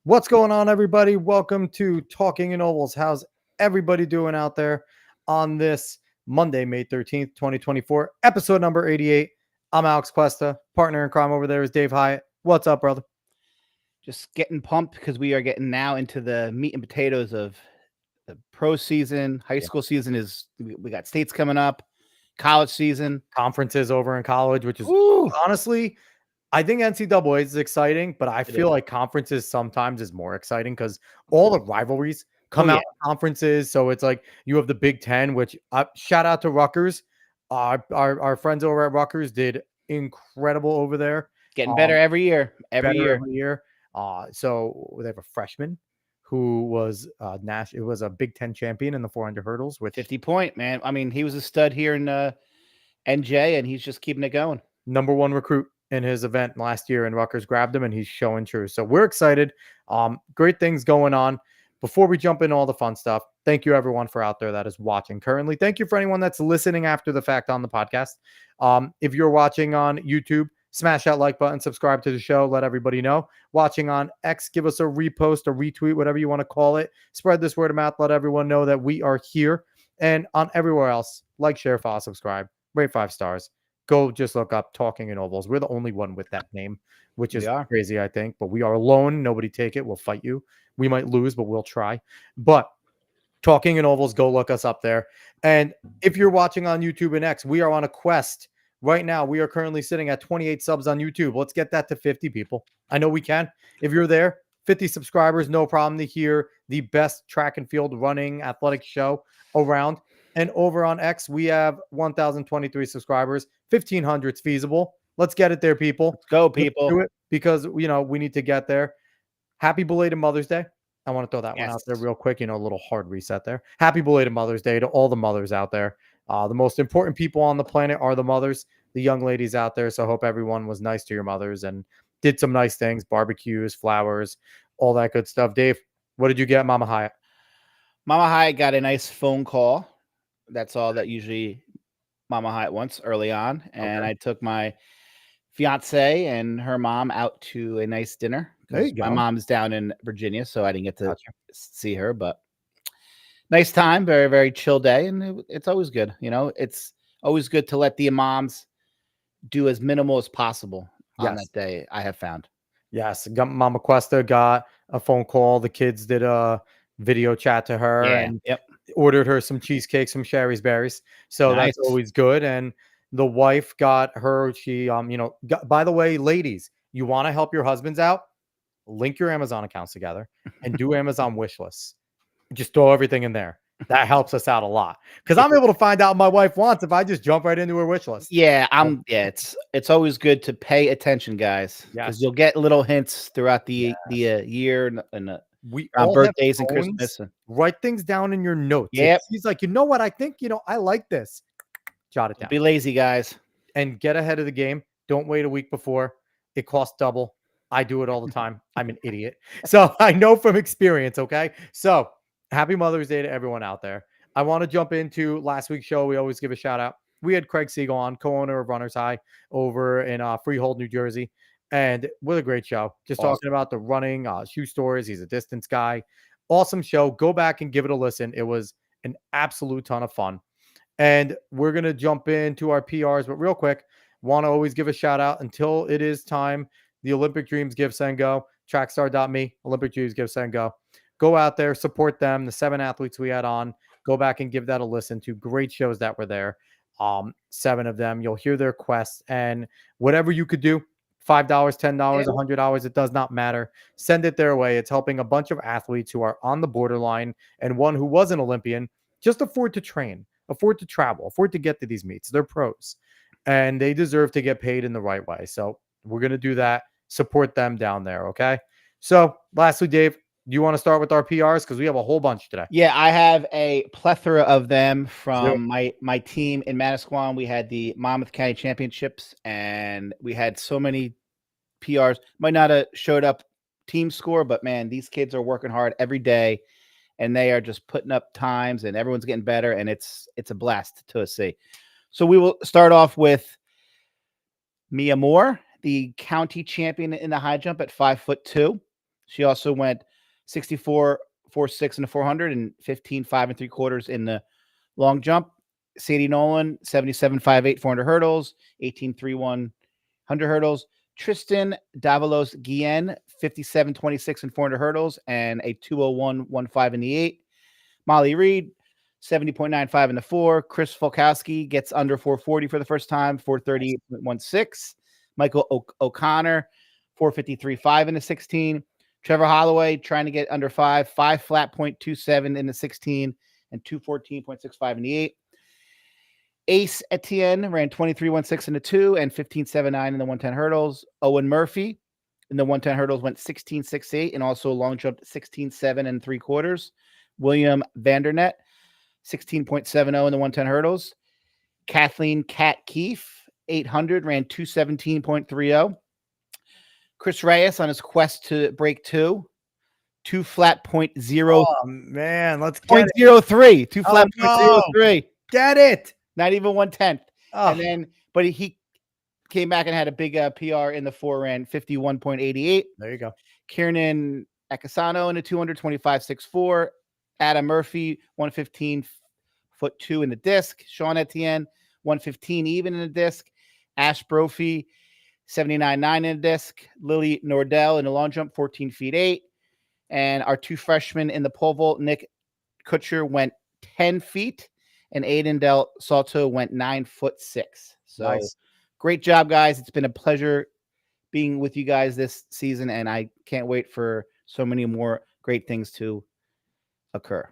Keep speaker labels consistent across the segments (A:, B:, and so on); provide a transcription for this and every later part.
A: What's going on, everybody? Welcome to Talking in Ovals. How's everybody doing out there on this Monday, May 13th, 2024, episode number 88? I'm Alex Cuesta. Partner in crime over there is Dave Hyatt. What's up, brother?
B: Just getting pumped because we are getting now into the meat and potatoes of the pro season. High school season we got states coming up, college season,
A: Conferences over in college, which is
B: Woo!
A: honestly, I think NCAA is exciting, but I feel
B: is.
A: like conferences sometimes is more exciting because all the rivalries come out of conferences. So it's like you have the Big Ten, which shout out to Rutgers. Our friends over at Rutgers did incredible over there.
B: Getting better every year.
A: Every year. So they have a freshman who was it was a Big Ten champion in the 400 hurdles with
B: 50-point, man. I mean, he was a stud here in NJ, and he's just keeping it going.
A: Number one recruit in his event last year, and Rutgers grabbed him, and he's showing true. So we're excited. Great things going on. Before we jump into all the fun stuff, thank you everyone for out there that is watching currently. Thank you for anyone that's listening after the fact on the podcast. If you're watching on YouTube, smash that like button, subscribe to the show, let everybody know. Watching on X, give us a repost, a retweet, whatever you want to call it. Spread this word of mouth, let everyone know that we are here. And on everywhere else, like, share, follow, subscribe, rate 5 stars. Go just look up Talking in Ovals. We're the only one with that name, which is crazy, I think. But we are alone. Nobody take it. We'll fight you. We might lose, but we'll try. But Talking in Ovals, go look us up there. And if you're watching on YouTube and X, we are on a quest. Right now, we are currently sitting at 28 subs on YouTube. Let's get that to 50 people. I know we can. If you're there, 50 subscribers, no problem to hear the best track and field running athletic show around. And over on X, we have 1,023 subscribers. 1,500's feasible. Let's get it there, people.
B: Let's go, people.
A: Let's do it because, we need to get there. Happy belated Mother's Day. I want to throw that one out there real quick. A little hard reset there. Happy belated Mother's Day to all the mothers out there. The most important people on the planet are the mothers, the young ladies out there. So I hope everyone was nice to your mothers and did some nice things, barbecues, flowers, all that good stuff. Dave, what did you get, Mama Hyatt?
B: Mama Hyatt got a nice phone call. That's all that usually Mama Hyatt wants early on. And I took my fiance and her mom out to a nice dinner.
A: There you go.
B: My mom's down in Virginia, so I didn't get to see her, but nice time, very, very chill day. And it's always good. It's always good to let the moms do as minimal as possible on that day, I have found.
A: Yes. Mama Cuesta got a phone call. The kids did a video chat to her and ordered her some cheesecake, some Sherry's Berries. So that's always good. And the wife got her, by the way, ladies, you want to help your husbands out? Link your Amazon accounts together and do Amazon wish lists. Just throw everything in there. That helps us out a lot because I'm able to find out what my wife wants if I just jump right into her wish list.
B: It's always good to pay attention, guys, because you'll get little hints throughout the year and
A: we
B: on birthdays and Christmas.
A: Write things down in your notes. He's like, you know what? I think, I like this. Jot it down.
B: Be lazy, guys.
A: And get ahead of the game. Don't wait a week before. It costs double. I do it all the time. I'm an idiot. So I know from experience, okay? So happy Mother's Day to everyone out there. I want to jump into last week's show. We always give a shout out. We had Craig Siegel on, co-owner of Runners High over in Freehold, New Jersey. And what a great show. Just talking about the running, shoe stores. He's a distance guy. Awesome show. Go back and give it a listen. It was an absolute ton of fun. And we're going to jump into our PRs. But real quick, want to always give a shout out until it is time. The Olympic Dreams Give Send Go. Trackstar.me. Olympic Dreams Give Send Go. Go out there, support them. The 7 athletes we had on. Go back and give that a listen to. Great shows that were there. 7 of them. You'll hear their quests. And whatever you could do, $5, $10, $100, it does not matter. Send it their way. It's helping a bunch of athletes who are on the borderline and one who was an Olympian just afford to train, afford to travel, afford to get to these meets. They're pros. And they deserve to get paid in the right way. So we're going to do that. Support them down there, okay? So lastly, Dave, do you want to start with our PRs? Because we have a whole bunch today.
B: Yeah, I have a plethora of them from my team in Manasquan. We had the Monmouth County Championships, and we had so many PRs. Might not have showed up team score, but, man, these kids are working hard every day, and they are just putting up times, and everyone's getting better, and it's a blast to see. So we will start off with Mia Moore, the county champion in the high jump at 5'2". She also went 64, 4.6 in the 400 and 15, 5 3/4 in the long jump. Sadie Nolan, 77, 5.8, 400 hurdles, 18, 3.1, 100 hurdles. Tristan Davalos Guillen, 57, 26 and 400 hurdles, and a 201.15 in the 8. Molly Reed, 70.95 in the 4. Chris Folkowski gets under 440 for the first time, 438.16. Michael O'Connor, 453.5 in the 16. Trevor Holloway trying to get under 5 flat 0.27 in the 16 and 214.65 in the 8. Ace Etienne ran 23.16 in the 2 and 15.79 in the 110 hurdles. Owen Murphy in the 110 hurdles went 16.68 and also long jumped 16.7 and 3/4. William Vandernet, 16.70 in the 110 hurdles. Kathleen Kat Keefe, 800, ran 217.30. Chris Reyes on his quest to break 2 flat 0.0.
A: Oh man, let's get
B: 0.03. 2 flat
A: no.
B: 0.03.
A: Get it.
B: Not even 1/10.
A: Oh.
B: And then, but he came back and had a big PR in the 4, ran 51.88.
A: There you go.
B: Kiernan Akasano in the 200, 25.64. Adam Murphy, 115.2 in the disc. Sean Etienne, 115 even in the disc. Ash Brophy, 79.9 in the disc. Lily Nordell in the long jump, 14 feet 8. And our 2 freshmen in the pole vault, Nick Kutcher went 10 feet. And Aiden Del Salto went 9'6". So
A: nice.
B: Great job, guys. It's been a pleasure being with you guys this season, and I can't wait for so many more great things to occur.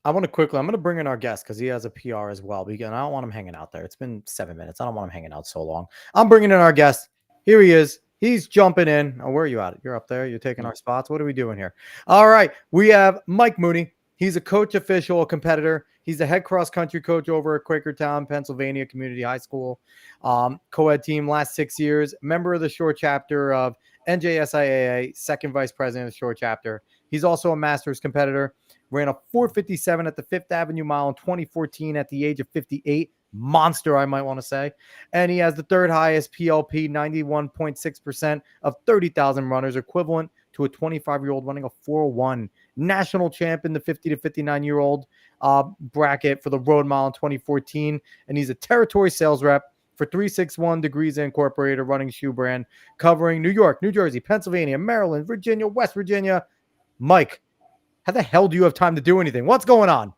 A: I'm going to bring in our guest because he has a PR as well. Because I don't want him hanging out there. It's been 7 minutes. I don't want him hanging out so long. I'm bringing in our guest. Here he is. He's jumping in. Oh, where are you at? You're up there. You're taking our spots. What are we doing here? All right. We have Mike Mooney. He's a coach, official, a competitor. He's the head cross-country coach over at Quakertown, Pennsylvania Community High School. Co-ed team last 6 years. Member of the short chapter of NJSIAA, second vice president of the short chapter. He's also a masters competitor. Ran a 4:57 at the 5th Avenue Mile in 2014 at the age of 58. Monster, I might want to say. And he has the third highest PLP, 91.6% of 30,000 runners, equivalent to a 25-year-old running a 4:01. National champ in the 50 to 59-year-old bracket for the Road Mile in 2014. And he's a territory sales rep for 361 Degrees Incorporated, running shoe brand, covering New York, New Jersey, Pennsylvania, Maryland, Virginia, West Virginia. Mike, how the hell do you have time to do anything? What's going on?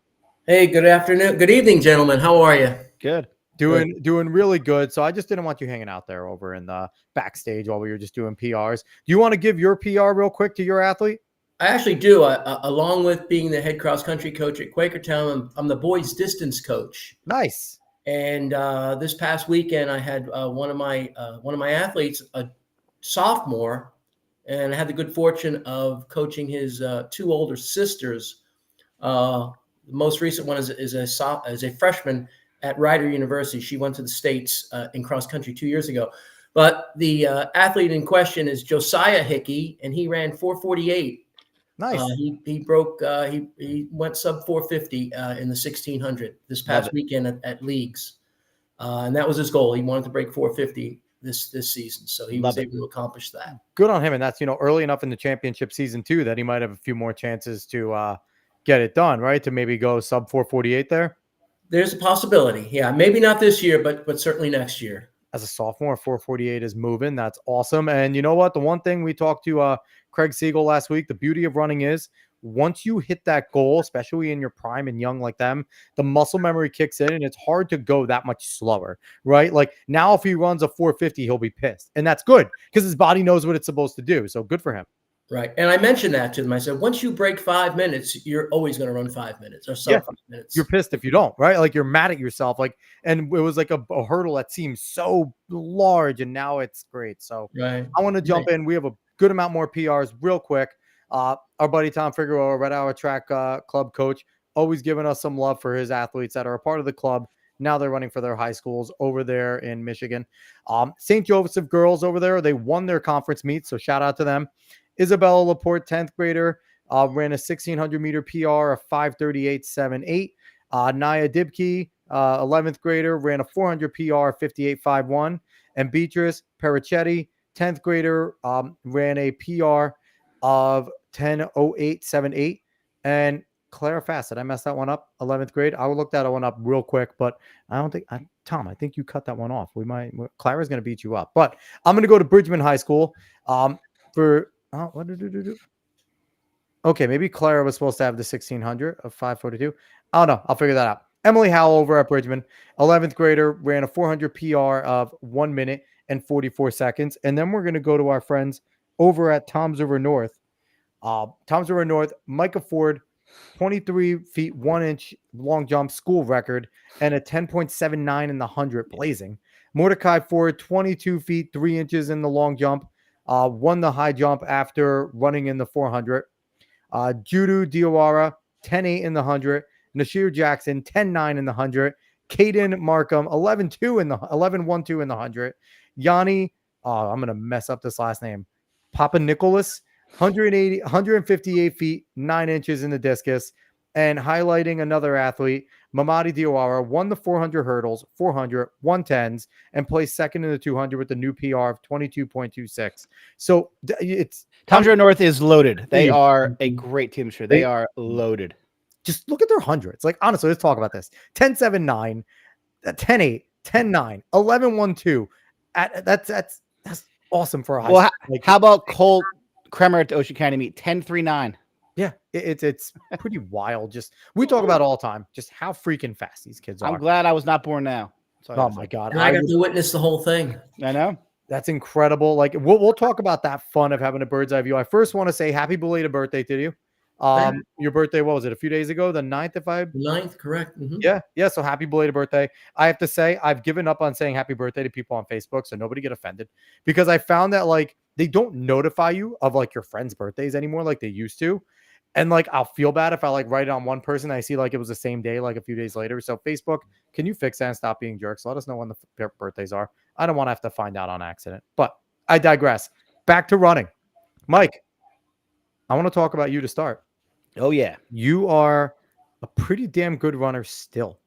C: Hey, good afternoon. Good evening, gentlemen. How are you?
B: Good.
A: Doing really good. So I just didn't want you hanging out there over in the backstage while we were just doing PRs. Do you want to give your PR real quick to your athlete?
C: I actually do. Along with being the head cross-country coach at Quakertown, I'm the boys' distance coach.
A: Nice.
C: And this past weekend, I had one of my athletes, a sophomore, and I had the good fortune of coaching his 2 older sisters. The most recent one is a freshman at Rider University. She went to the States in cross country 2 years ago. But the athlete in question is Josiah Hickey, and he ran 4:48.
A: Nice.
C: He broke. He went sub 450 in the 1600 this past weekend at leagues, and that was his goal. He wanted to break 450 this season, so he was able to accomplish that.
A: Good on him, and that's early enough in the championship season too that he might have a few more chances to get it done, right? To maybe go sub 448 there.
C: There's a possibility, yeah. Maybe not this year, but certainly next year.
A: As a sophomore, 448 is moving. That's awesome. And you know what? The one thing we talked to Craig Siegel last week, the beauty of running is once you hit that goal, especially in your prime and young like them, the muscle memory kicks in and it's hard to go that much slower, right? Like now if he runs a 450, he'll be pissed. And that's good because his body knows what it's supposed to do. So good for him.
C: Right. And I mentioned that to them. I said, once you break 5 minutes, you're always going to run 5 minutes or sub 5 minutes.
A: You're pissed if you don't, right? Like you're mad at yourself. Like, and it was like a hurdle that seems so large and now it's great. So I want to jump in. We have a good amount more PRs real quick. Our buddy Tom Figueroa, Red Hour Track Club coach, always giving us some love for his athletes that are a part of the club. Now they're running for their high schools over there in Michigan. St. Joseph girls over there, they won their conference meet. So shout out to them. Isabella Laporte, 10th grader, ran a 1,600 meter PR of 5:38.78. Naya Dibke, 11th grader, ran a 400 PR 58.51. And Beatrice Perichetti, 10th grader, ran a PR of 10:08.78. And Clara Fast, did I mess that one up? 11th grade. I will look that one up real quick, but I don't think Tom, I think you cut that one off. Clara's going to beat you up, but I'm going to go to Bridgman High School. What did it do? Okay, maybe Clara was supposed to have the 1600 of 5:42. I don't know. I'll figure that out. Emily Howell over at Bridgman, 11th grader, ran a 400 PR of 1 minute and 44 seconds. And then we're going to go to our friends over at Toms River North. Toms River North, Micah Ford, 23 feet 1 inch long jump school record and a 10.79 in the 100 blazing. Mordecai Ford, 22 feet 3 inches in the long jump, won the high jump after running in the 400. Judu Diawara, 10.8 in the 100. Nashir Jackson, 10.9 in the 100. Caden Markham, 11.2 in the 11.12 in the 100. Yanni, I'm going to mess up this last name. Papa Nicholas, 158 feet 9 inches in the discus. And highlighting another athlete, Mamadi Diawara won the 400 hurdles, 400, 110s, and placed second in the 200 with the new PR of 22.26. So it's
B: Toms River North is loaded. They are a great team. Sure, they are loaded.
A: Just look at their hundreds. Like, honestly, let's talk about this. 10.79, 10.8, 10.9, 11.12. That's awesome for a high school.
B: Like, how about Cole Kremer at the Ocean County meet? 10.39.
A: Yeah, it's pretty wild. Just we talk about all the time, just how freaking fast these kids are.
B: I'm glad I was not born now.
A: Oh my God.
C: And I got to witness the whole thing.
B: I know.
A: That's incredible. Like we'll talk about that fun of having a bird's eye view. I first want to say happy belated birthday to you. Your birthday, what was it? A few days ago, the 9th, if I
C: 9th, correct. Mm-hmm.
A: Yeah. So happy belated birthday. I have to say, I've given up on saying happy birthday to people on Facebook, so nobody get offended, because I found that like they don't notify you of like your friends' birthdays anymore like they used to. And like I'll feel bad if I like write it on one person, I see like it was the same day, like a few days later. So Facebook, can you fix that and stop being jerks? Let us know when the birthdays are. I don't want to have to find out on accident. But I digress. Back to running. Mike, I want to talk about you to start.
B: Oh, yeah.
A: You are a pretty damn good runner still.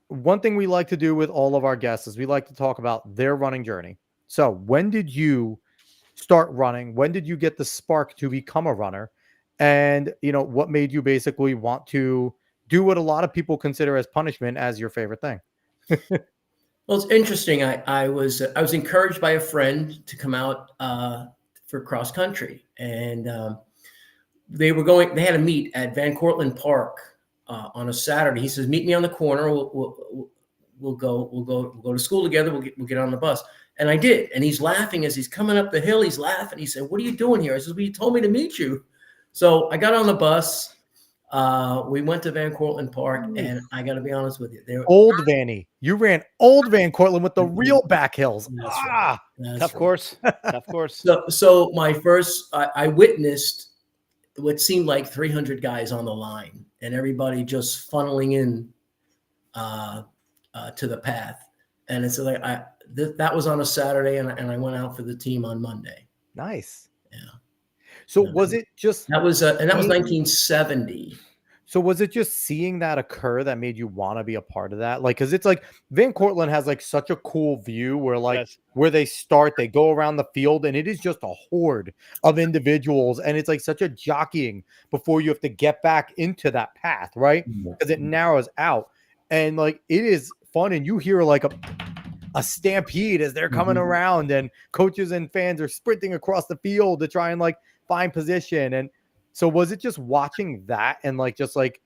A: One thing we like to do with all of our guests is we like to talk about their running journey. So when did you start running? When did you get the spark to become a runner? And, you know, what made you basically want to do what a lot of people consider as punishment as your favorite thing?
C: Well, it's interesting. I was encouraged by a friend to come out for cross country, and they had a meet at Van Cortlandt Park on a Saturday. He says, "Meet me on the corner. We'll go to school together. We'll get on the bus." And I did. And he's laughing as he's coming up the hill. He's laughing. He said, "What are you doing here?" I said, "Well, you told me to meet you." So I got on the bus. We went to Van Cortlandt Park, and I got to be honest with you,
A: old Vanny. You ran old Van Cortlandt with the real back hills.
B: Tough course. Tough course.
C: So my first, I witnessed what seemed like 300 guys on the line, and everybody just funneling in to the path. And it's like that was on a Saturday, and I went out for the team on Monday.
A: Nice.
C: Yeah.
A: So was it just
C: that was 1970?
A: So was it just seeing that occur that made you want to be a part of that? Like, because it's like Van Cortlandt has like such a cool view where like where they start, they go around the field, and it is just a horde of individuals, and it's like such a jockeying before you have to get back into that path, right? Because it narrows out, and like it is fun, and you hear like a stampede as they're coming around, and coaches and fans are sprinting across the field to try and like find position. And so was it just watching that and like just like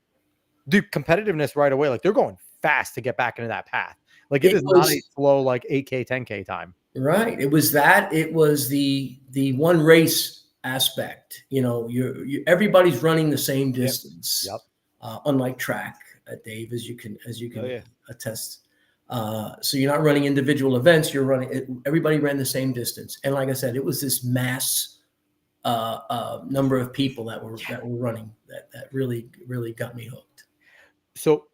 A: the competitiveness right away? Like they're going fast to get back into that path. Like it is not a slow like 8K, 10K time.
C: Right. It was that. It was the one race aspect. You know, everybody's running the same distance.
A: Yep.
C: Unlike track, Dave, as you can attest. So you're not running individual events. You're running. Everybody ran the same distance. And like I said, it was this mass number of people that were running that really got me hooked.
A: So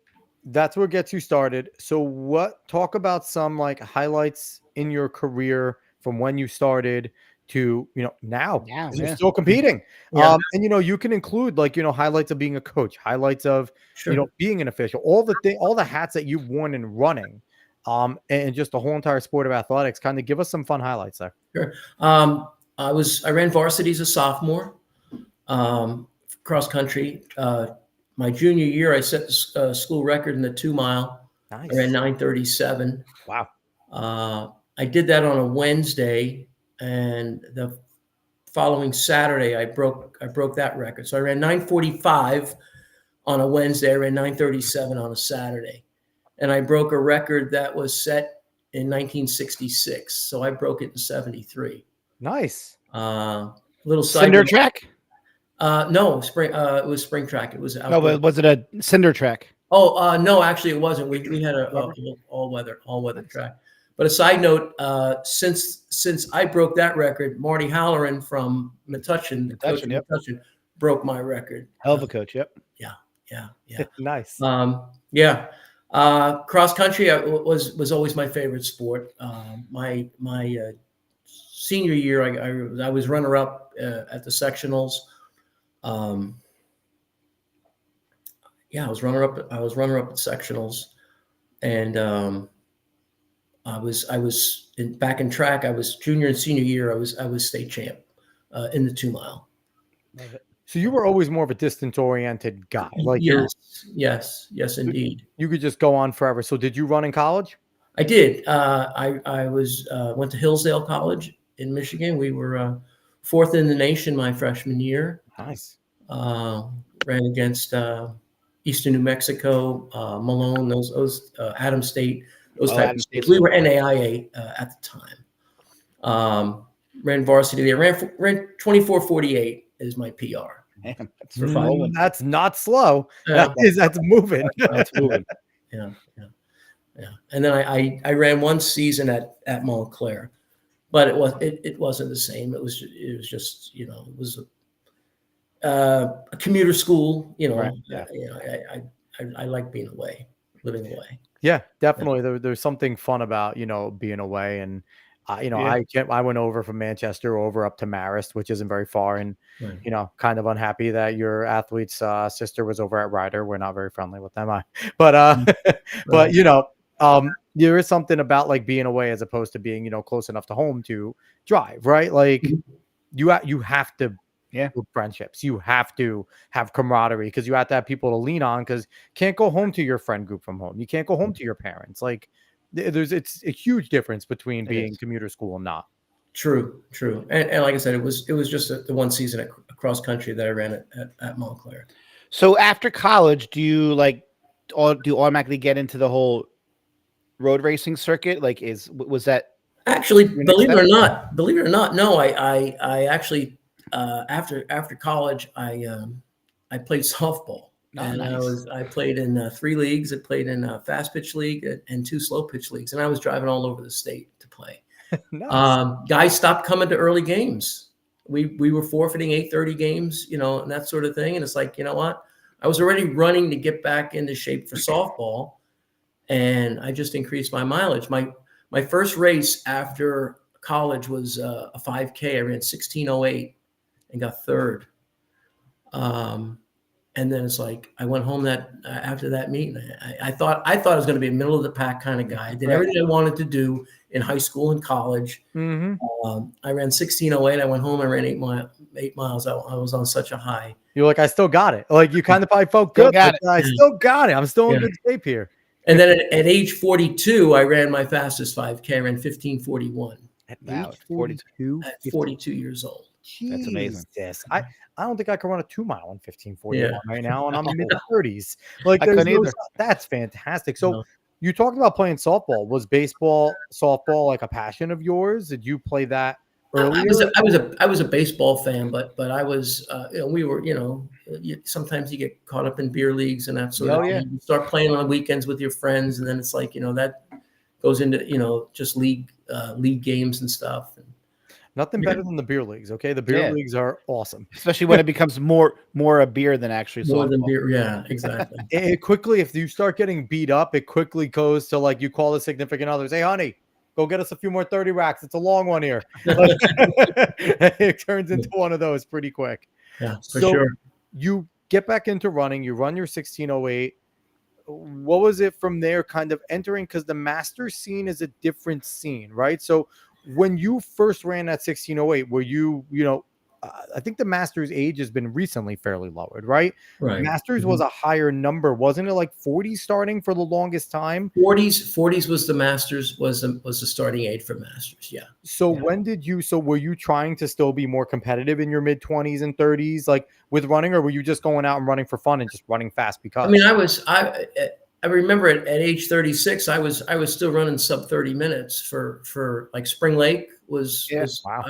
A: that's what gets you started. So talk about some like highlights in your career from when you started to, you know, now you're still competing. And, you know, you can include like, you know, highlights of being a coach, highlights of, you know, being an official, all the hats that you've worn in running, and just the whole entire sport of athletics. Kind of give us some fun highlights there.
C: Sure. I ran varsity as a sophomore. cross country. My junior year, I set the school record in the 2 mile.
A: Nice.
C: I ran 9:37.
A: Wow.
C: I did that on a Wednesday, and the following Saturday, I broke that record. So I ran 9:45 on a Wednesday. I ran 9:37 on a Saturday, and I broke a record that was set in 1966. So I broke it in 73.
A: Nice.
C: Little
B: Cinder
C: side
B: track?
C: no, spring. It was spring track. It was
B: No,
C: outdoor.
B: but was it a cinder track?
C: Oh, no, actually it wasn't. We had a all weather track. But a side note, since I broke that record, Marty Halloran from Metuchen, the coach of Metuchen, broke my record.
B: Hell of a coach. Yep.
C: Yeah.
A: Nice.
C: Yeah. Cross country was always my favorite sport. My senior year, I was runner up at the sectionals. I was runner up. I was runner up at sectionals, and I was back in track. I was junior and senior year. I was state champ in the 2 mile.
A: So you were always more of a distance oriented guy. Like
C: yes, indeed.
A: You could just go on forever. So did you run in college?
C: I did. I went to Hillsdale College in Michigan. We were 4th in the nation my freshman year.
A: Nice.
C: Ran against Eastern New Mexico, Malone, those Adams State, those type of states. We were NAIA at the time. Ran varsity there. Ran 24:48 is my PR.
B: Damn,
C: for 5.
A: That's not slow. That's moving.
C: That's moving. Yeah. And then I ran one season at Montclair, but it wasn't the same. It was just it was a commuter school.
B: Right.
C: I like being away, living away.
A: Yeah, definitely. There's something fun about being away, and I went over from Manchester over up to Marist, which isn't very far, and kind of unhappy that your athlete's sister was over at Ryder. We're not very friendly with them, but there is something about like being away as opposed to being close enough to home to drive, right? Like you have to build friendships. You have to have camaraderie because you have to have people to lean on because you can't go home to your friend group from home. You can't go home to your parents. Like it's a huge difference between being commuter school and not.
C: True. And like I said, it was just the one season at cross country that I ran at Montclair.
B: So after college, do you automatically get into the whole road racing circuit? Like, was that
C: actually, believe it or not, no. I actually after college, I played softball. And nice. I played in 3 leagues. I played in a fast pitch league and 2 slow pitch leagues. And I was driving all over the state to play. Nice. Guys stopped coming to early games. We were forfeiting 8:30 games, and that sort of thing. And it's like, you know what? I was already running to get back into shape for softball. And I just increased my mileage. My first race after college was a 5K. I ran 16:08 and got 3rd. And then it's like I went home after that meeting. I thought I was going to be a middle of the pack kind of guy. I did everything I wanted to do in high school and college.
A: Mm-hmm.
C: I ran 16:08. I went home. I ran 8 miles. I was on such a high.
A: You're like, I still got it. Like you kind of probably felt good. I still got it. I'm still in good shape here.
C: And then at age 42, I ran my fastest 5K. I ran 15:41.
A: At age 42?
C: At 42 years old.
A: Jeez.
B: That's amazing.
A: Yes. I don't think I can run a 2 mile in 15:41 right now, and I'm in the 30s. Like, that's fantastic. So you talked about playing softball. Was baseball, softball like a passion of yours? Did you play that earlier?
C: I was a baseball fan, but I was we were sometimes you get caught up in beer leagues and that sort of thing. You start playing on weekends with your friends, and then it's like that goes into just league games and stuff. And,
A: nothing better than the beer leagues, okay? The beer leagues are awesome.
B: Especially when it becomes more a beer than actually
C: more than beer. Yeah, exactly.
A: It quickly, if you start getting beat up, it quickly goes to like you call the significant others, hey, honey, go get us a few more 30 racks. It's a long one here. It turns into one of those pretty quick.
C: Yeah, for sure.
A: You get back into running. You run your 16:08. What was it from there kind of entering? Because the master scene is a different scene, right? So when you first ran that 16:08, were you, I think the Masters age has been recently fairly lowered, right?
C: Right.
A: Masters was a higher number, wasn't it? Like 40 starting for the longest time.
C: 40s was the Masters, was the starting age for Masters. Yeah.
A: So
C: Yeah.
A: when did you? So were you trying to still be more competitive in your mid 20s and 30s, like with running, or were you just going out and running for fun and just running fast because?
C: I mean, I remember at age 36, I was still running sub 30 minutes for like Spring Lake was,
A: Wow.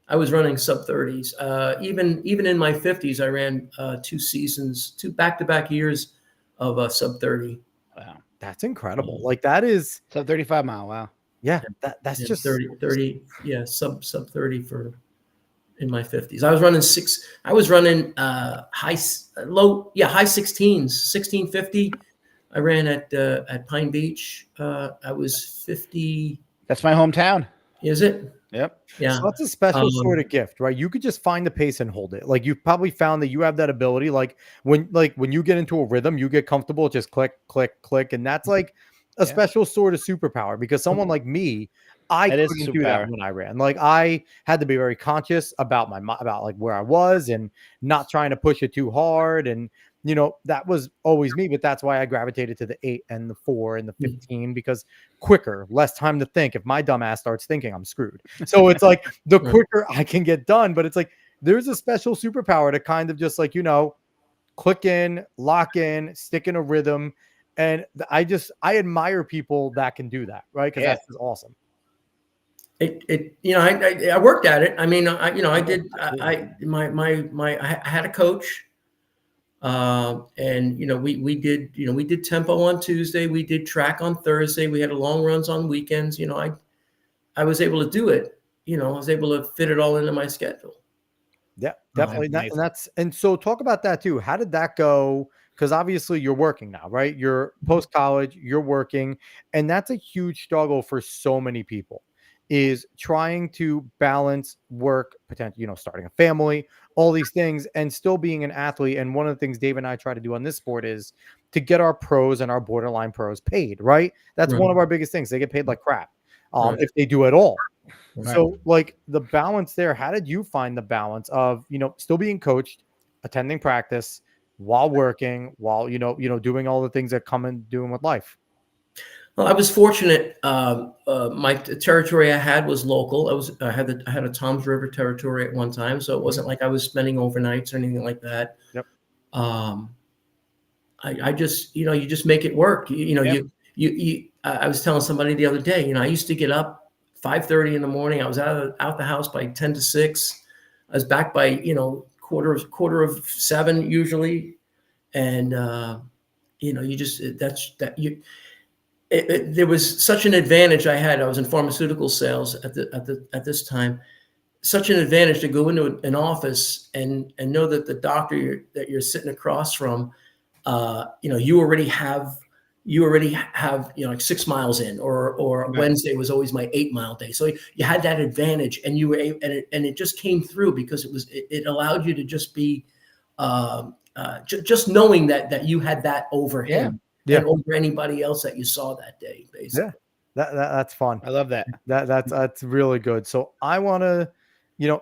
C: I was running sub 30s. Even in my 50s, I ran 2 back-to-back years of sub 30.
B: Wow.
A: That's incredible. Like that is
B: So 35 mile. Wow.
A: yeah, that's
C: Yeah,
A: just
C: 30, yeah, sub 30 for in my 50s. I was running high 16s, 1650. I ran at Pine Beach. I was 50.
B: That's my hometown.
C: Is it?
B: Yep.
C: Yeah.
A: So that's a special sort of gift, right? You could just find the pace and hold it. Like you've probably found that you have that ability. Like when you get into a rhythm, you get comfortable, just click, click, click. And that's like a special sort of superpower because someone like me, I
B: That is
A: couldn't do that
B: superpower.
A: when I ran. Like I had to be very conscious about about like where I was and not trying to push it too hard. And that was always me, but that's why I gravitated to the 8 and the 4 and the 15 because quicker, less time to think. If my dumb ass starts thinking, I'm screwed. So it's like the quicker I can get done, but it's like there's a special superpower to kind of just like, click in, lock in, stick in a rhythm. And I admire people that can do that, right? Because that's just awesome.
C: I worked at it. I mean, I had a coach. And we did tempo on Tuesday, we did track on Thursday, we had long runs on weekends. I was able to do it. I was able to fit it all into my schedule.
A: Yeah, definitely. And so talk about that too. How did that go? Because obviously you're working now, right? You're post college, you're working, and that's a huge struggle for so many people. Is trying to balance work, potentially, starting a family, all these things, and still being an athlete. And one of the things Dave and I try to do on this sport is to get our pros and our borderline pros paid, right? That's one of our biggest things. They get paid like crap if they do at all. Right. So like the balance there, how did you find the balance of, still being coached, attending practice while working, while, doing all the things that come in doing with life?
C: Well, I was fortunate. My territory I had was local. I had a Toms River territory at one time, so it wasn't like I was spending overnights or anything like that.
A: Yep.
C: I just, you just make it work. I was telling somebody the other day, I used to get up 5:30 in the morning. I was out the house by 10 to 6. I was back by quarter of 7 usually, and there was such an advantage I had. I was in pharmaceutical sales at this time. Such an advantage to go into an office and know that the doctor that you're sitting across from, you already have like 6 miles in, or Wednesday was always my 8-mile day. So you had that advantage, and you were able, and it just came through because it allowed you to just be just knowing that you had that over him.
A: Yeah.
C: And over anybody else that you saw that day, basically.
A: Yeah, that's fun.
B: I love that.
A: That's really good. So I want to,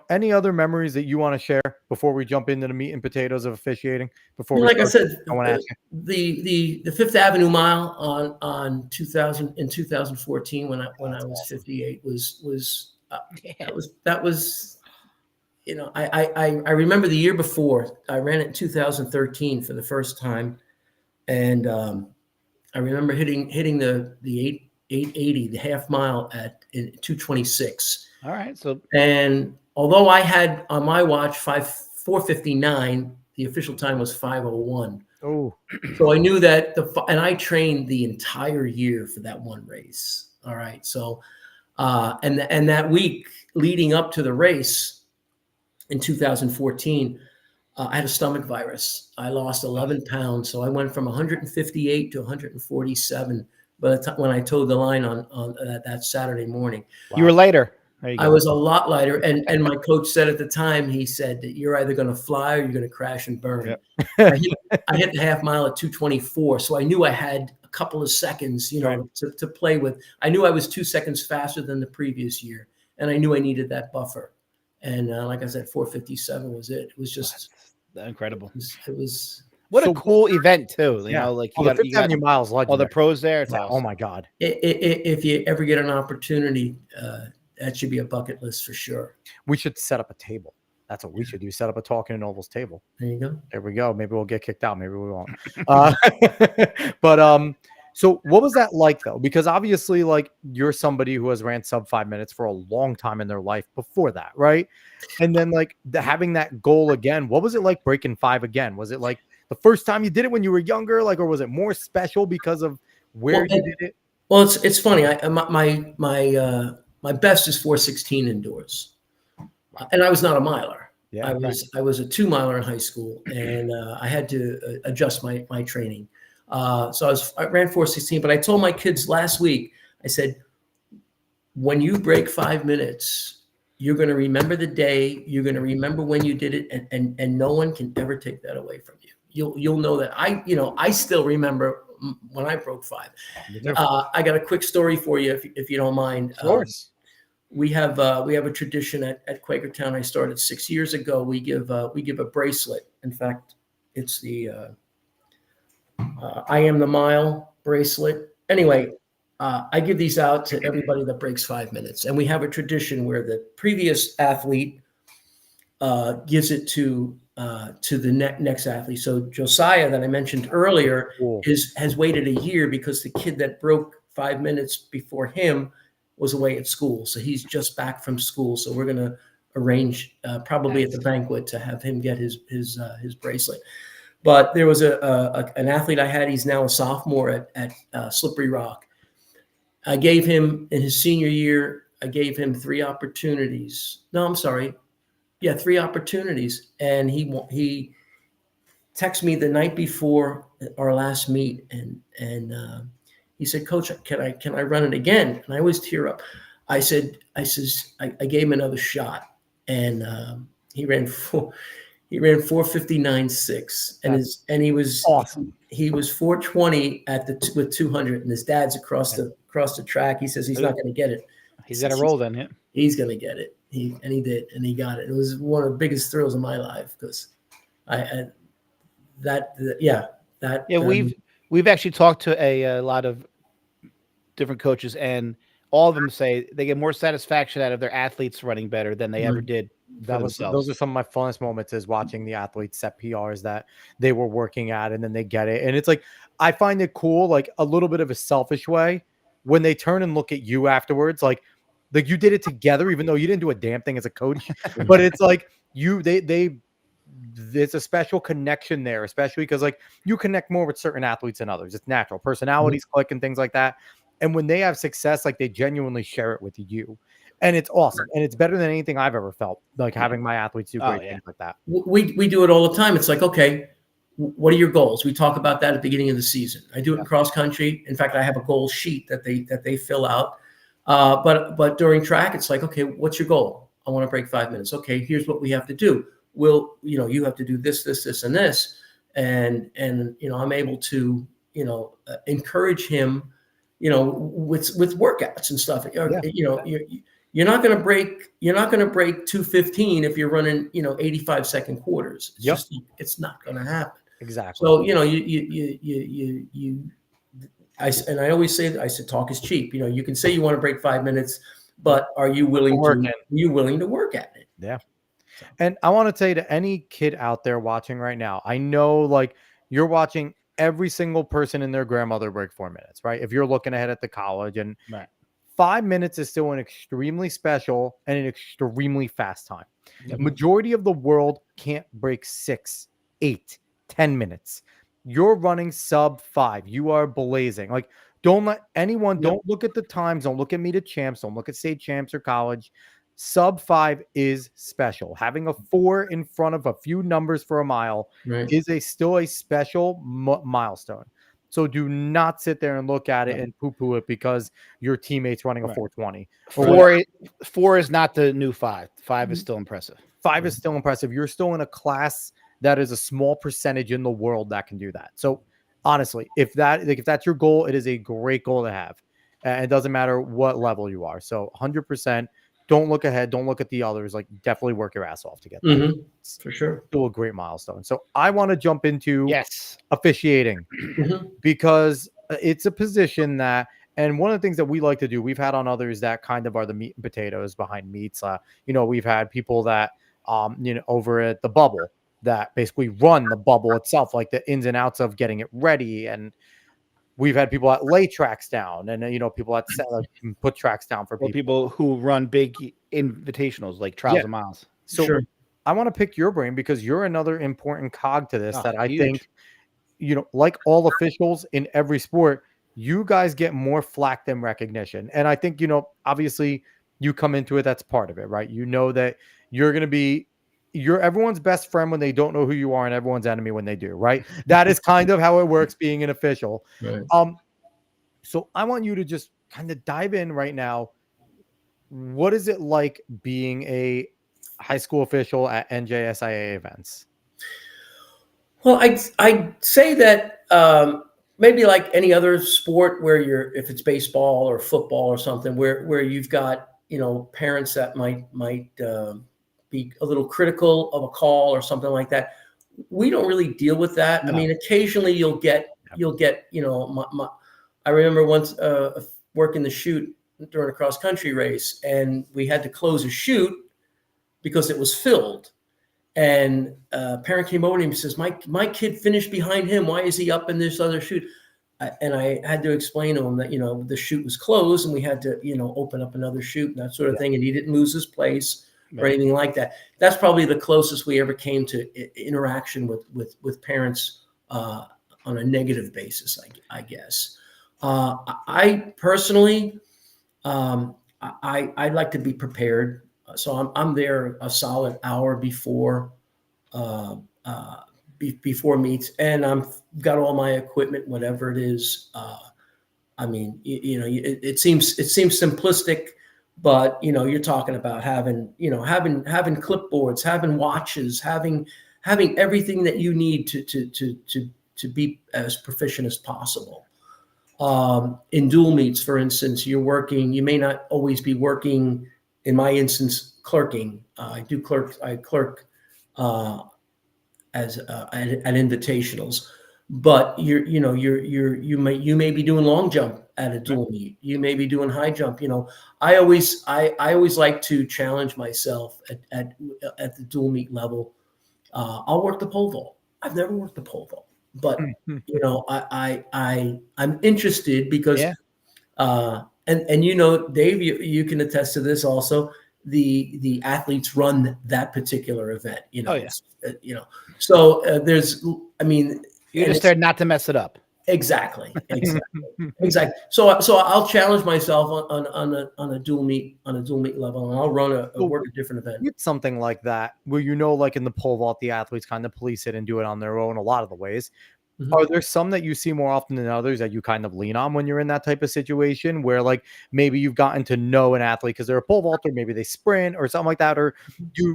A: any other memories that you want to share before we jump into the meat and potatoes of officiating?
C: Like I said, the Fifth Avenue Mile on 2014 when I was awesome. 58 was that was. I remember the year before I ran it in 2013 for the first time, and I remember hitting the 880, the half mile in 2:26.
B: All right. So,
C: and although I had on my watch 4:59, the official time was 5:01.
A: Oh,
C: so I knew that and I trained the entire year for that one race. All right. So, and that week leading up to the race in 2014, I had a stomach virus. I lost 11 pounds. So I went from 158 to 147 when I towed the line on that Saturday morning.
B: Wow. You were lighter.
C: I was a lot lighter. And my coach said at the time, he said that you're either going to fly or you're going to crash and burn.
A: Yep.
C: I hit the half mile at 2:24. So I knew I had a couple of seconds, to play with. I knew I was 2 seconds faster than the previous year. And I knew I needed that buffer. And like I said, 4:57 was it. It was just
B: incredible.
C: It was
B: What
A: So
B: a cool event too. You
A: yeah.
B: know, like
A: Well, the Fifth
B: you got
A: Avenue Mile is
B: all the
A: legendary.
B: pros there. It's
A: Yeah,
B: awesome.
A: oh my God.
C: if you ever get an opportunity, that should be a bucket list for sure.
A: We should set up a table. That's what we should do. Set up a Talking in Ovals table.
C: There you go.
A: There we go. Maybe we'll get kicked out. Maybe we won't. But so what was that like though? Because obviously, like you're somebody who has ran sub 5 minutes for a long time in their life before that, right? And then like having that goal again, what was it like breaking 5 again? Was it like the first time you did it when you were younger, like, or was it more special because of where you did it?
C: Well, it's funny. My best is 4:16 indoors, and I was not a miler.
A: Yeah,
C: I was a 2-miler in high school, and I had to adjust my training. So I ran 4:16, but I told my kids last week, I said, when you break 5 minutes, you're going to remember the day. You're going to remember when you did it, and no one can ever take that away from you. You'll know that. I still remember when I broke 5. I got a quick story for you, if you don't mind.
A: Of course.
C: We have a tradition at Quakertown. I started 6 years ago. We give a bracelet. In fact, it's the I Am the Mile bracelet. Anyway, I give these out to everybody that breaks 5 minutes, and we have a tradition where the previous athlete gives it to the next athlete. So Josiah, that I mentioned earlier, has waited a year because the kid that broke 5 minutes before him was away at school. So he's just back from school. So we're going to arrange probably at the banquet to have him get his bracelet. But there was an athlete I had. He's now a sophomore at Slippery Rock. I gave him in his senior year. I gave him 3 opportunities. No, I'm sorry. Yeah, 3 opportunities. And he texted me the night before our last meet, and he said, "Coach, can I run it again?" And I always tear up. I gave him another shot, and he ran 4:59.6, and he was
A: awesome.
C: He was 4:20 with 200, and his dad's across the track. He says he's not going to get it.
B: He's got to roll then. Yeah,
C: he's going to get it. He did, and he got it. It was one of the biggest thrills of my life because
B: we've actually talked to a lot of different coaches, and all of them say they get more satisfaction out of their athletes running better than they ever did.
A: Those are some of my funnest moments, is watching the athletes set PRs that they were working at, and then they get it. And it's like, I find it cool, like a little bit of a selfish way, when they turn and look at you afterwards, like you did it together, even though you didn't do a damn thing as a coach. But it's like there's a special connection there, especially because like you connect more with certain athletes than others. It's natural. Personalities click and things like that. And when they have success, like they genuinely share it with you. And it's awesome. And it's better than anything I've ever felt, like having my athletes do great things like that.
C: We do it all the time. It's like, okay, what are your goals? We talk about that at the beginning of the season. I do it in cross country. In fact, I have a goal sheet that they fill out. But during track, it's like, okay, what's your goal? I want to break 5 minutes. Okay, here's what we have to do. You have to do this, and this. And I'm able to, encourage him, with workouts and stuff. You're not going to break 2:15 if you're running, 85-second quarters. It's not going to happen.
A: Exactly.
C: So, I always say, talk is cheap. You can say you want to break 5 minutes, but are you willing to work at it?
A: Yeah. And I want to say to any kid out there watching right now, I know like you're watching every single person and their grandmother break 4 minutes, right? If you're looking ahead at the college, and 5 minutes is still an extremely special and an extremely fast time. The majority of the world can't break 6, 8, 10 minutes. You're running sub 5. You are blazing. Like, don't let anyone, don't look at the times. Don't look at meet at champs. Don't look at state champs or college. Sub 5 is special. Having a 4 in front of a few numbers for a mile is still a special milestone. So do not sit there and look at it and poo-poo it because your teammate's running a 4:20.
B: 4 is not the new 5. 5 is still impressive.
A: 5 is still impressive. You're still in a class that is a small percentage in the world that can do that. So honestly, if that's your goal, it is a great goal to have. And it doesn't matter what level you are. So 100%. don't look ahead. Don't look at the others. Like, definitely work your ass off to get there.
C: Mm-hmm. For sure.
A: Still a great milestone. So I want to jump into
B: Yes.
A: officiating
C: Mm-hmm.
A: because it's a position that, and one of the things that we like to do, we've had on others that kind of are the meat and potatoes behind meats. We've had people that, over at the bubble that basically run the bubble itself, like the ins and outs of getting it ready. And we've had people that lay tracks down, and people that put tracks down for
B: Or people who run big invitationals like trials of miles.
A: So
C: Sure.
A: I want to pick your brain because you're another important cog to this that I
B: huge.
A: think, like all officials in every sport, you guys get more flack than recognition. And I think, obviously you come into it, that's part of it, right? You know that you're going to be, you're everyone's best friend when they don't know who you are and everyone's enemy when they do, right? That is kind of how it works being an official.
C: Right.
A: So I want you to just kind of dive in right now. What is it like being a high school official at NJSIAA events?
C: Well, I'd say that maybe like any other sport where if it's baseball or football or something, where you've got parents that might be a little critical of a call or something like that. We don't really deal with that.
B: No.
C: I mean, occasionally you'll get I remember once working the chute during a cross country race, and we had to close a chute because it was filled. And a parent came over to him and says, my kid finished behind him. Why is he up in this other chute? And I had to explain to him that, the chute was closed and we had to, open up another chute and that sort of thing. And he didn't lose his place or anything like that. That's probably the closest we ever came to interaction with parents on a negative basis, I guess. I personally, I'd like to be prepared. So I'm there a solid hour before meets, and I've got all my equipment, whatever it is. I mean, it seems simplistic, but you're talking about having clipboards, having watches, having everything that you need to be as proficient as possible. In dual meets, for instance, you may not always be working. In my instance, clerking. I clerk as at invitationals, but you may be doing long jump at a dual meet. You may be doing high jump. I always like to challenge myself at the dual meet level. I'll work the pole vault. I've never worked the pole vault, but I'm interested because.
B: Yeah.
C: And Dave, you can attest to this also. The athletes run that particular event. So there's. I mean,
B: you're just there not to mess it up.
C: Exactly. So I'll challenge myself on a dual meet level, and I'll work a different event.
A: It's something like that where like in the pole vault, the athletes kind of police it and do it on their own a lot of the ways. Mm-hmm. Are there some that you see more often than others that you kind of lean on when you're in that type of situation where like maybe you've gotten to know an athlete because they're a pole vaulter, maybe they sprint or something like that, or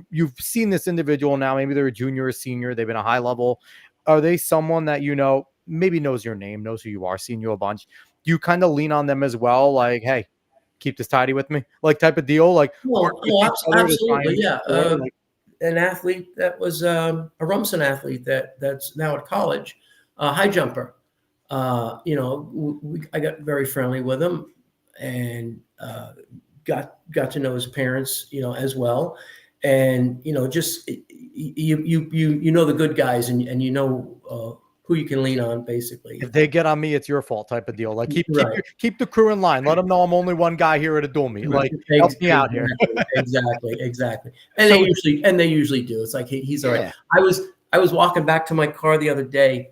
A: you've seen this individual now, maybe they're a junior or senior, they've been a high level. Are they someone that maybe knows your name, knows who you are, seen you a bunch? Do you kind of lean on them as well? Like, hey, keep this tidy with me, like type of deal? Like,
C: absolutely, yeah. An athlete that was a Rumson athlete that's now at college. High jumper, I got very friendly with him and got to know his parents, as well. And, just you know the good guys and who you can lean on, basically.
A: If they get on me, it's your fault type of deal. Like keep the crew in line. Let them know I'm only one guy here at a dual meet. Like help me out here.
C: Exactly. And they usually do. It's like he's all right. I was walking back to my car the other day.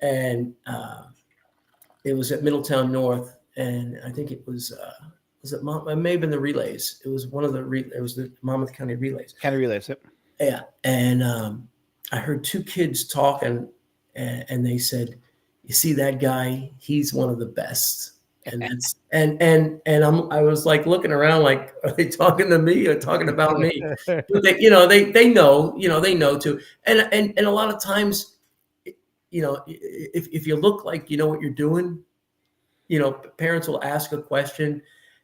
C: And it was at Middletown North, and I think it was it may have been the relays. It was it was the Monmouth County relays.
B: County relays, yep.
C: Yeah, and I heard two kids talking, and they said, "You see that guy? He's one of the best." And that's I was like looking around, like, are they talking to me or talking about me? But they know too, and a lot of times. If you look like you know what you're doing, parents will ask a question,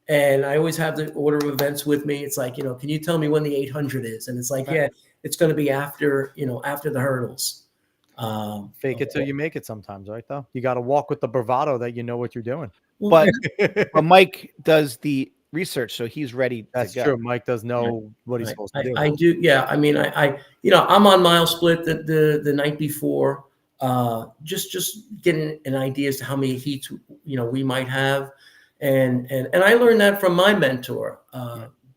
C: And I always have the order of events with me. It's like, can you tell me when the 800 is? And it's like,
B: Right.
C: yeah, it's going to be after, after the hurdles.
A: Fake it till you make it sometimes, right, though? You got to walk with the bravado that you know what you're doing.
B: But Mike does the research, so he's ready
A: That's
B: to go.
A: true. Mike does know what he's supposed to do.
C: I do. Yeah. I mean, I'm on mile split the night before, just getting an idea as to how many heats, we might have. And I learned that from my mentor,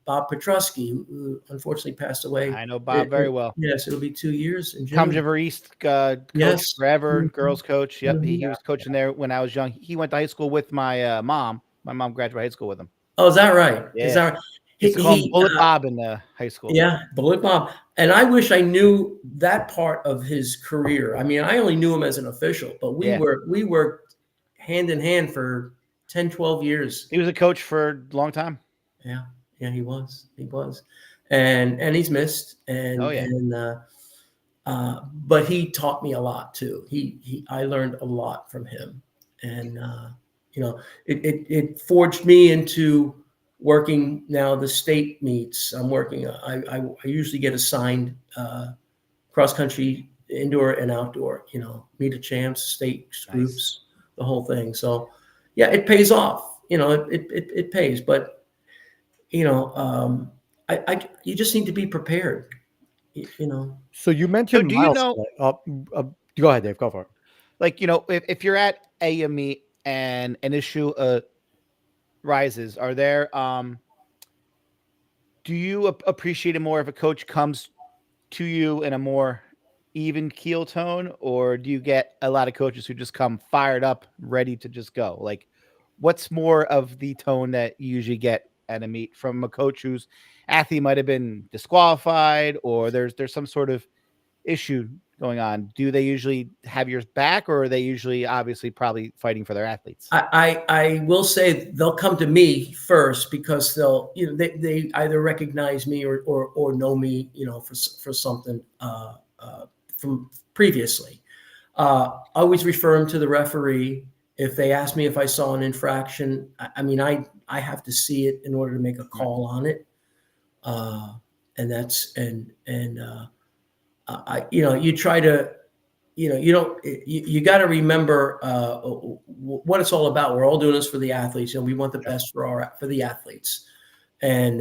C: Bob Petrusky, who unfortunately passed away.
B: I know Bob very well.
C: Yes, it'll be 2 years in June.
B: Tom's River East coach
C: Yes.
B: forever,
C: Mhm.
B: girls coach. Yep,
C: Mhm.
B: he was coaching there when I was young. He went to high school with my mom. My mom graduated high school with him.
C: Oh, is that right?
B: Yeah.
C: Is that right?
B: He used to call him Bullet Bob in high school.
C: Yeah, Bullet Bob. And I wish I knew that part of his career. I mean, I only knew him as an official, but we worked hand in hand for 10, 12 years.
B: He was a coach for a long time.
C: Yeah, he was. And he's missed. And
B: Oh, yeah.
C: but he taught me a lot too. I learned a lot from him. And it forged me into working now the state meets. I'm working. I usually get assigned cross country, indoor and outdoor. Meet of champs, state groups, the whole thing. So yeah, it pays off. It pays. But you just need to be prepared.
A: So you mentioned.
B: So do you know?
A: Go ahead, Dave. Go for it.
B: Like if you're at a meet and an issue rises, are there do you appreciate it more if a coach comes to you in a more even keel tone, or do you get a lot of coaches who just come fired up, ready to just go? Like, what's more of the tone that you usually get at a meet from a coach whose athlete might have been disqualified, or there's some sort of issue going on? Do they usually have yours back, or are they usually obviously probably fighting for their athletes?
C: I will say they'll come to me first because they'll, they either recognize me or know me, for something from previously. I always refer them to the referee. If they ask me if I saw an infraction, I have to see it in order to make a call on it. You try to, you got to remember what it's all about. We're all doing this for the athletes, and we want the best for the athletes. And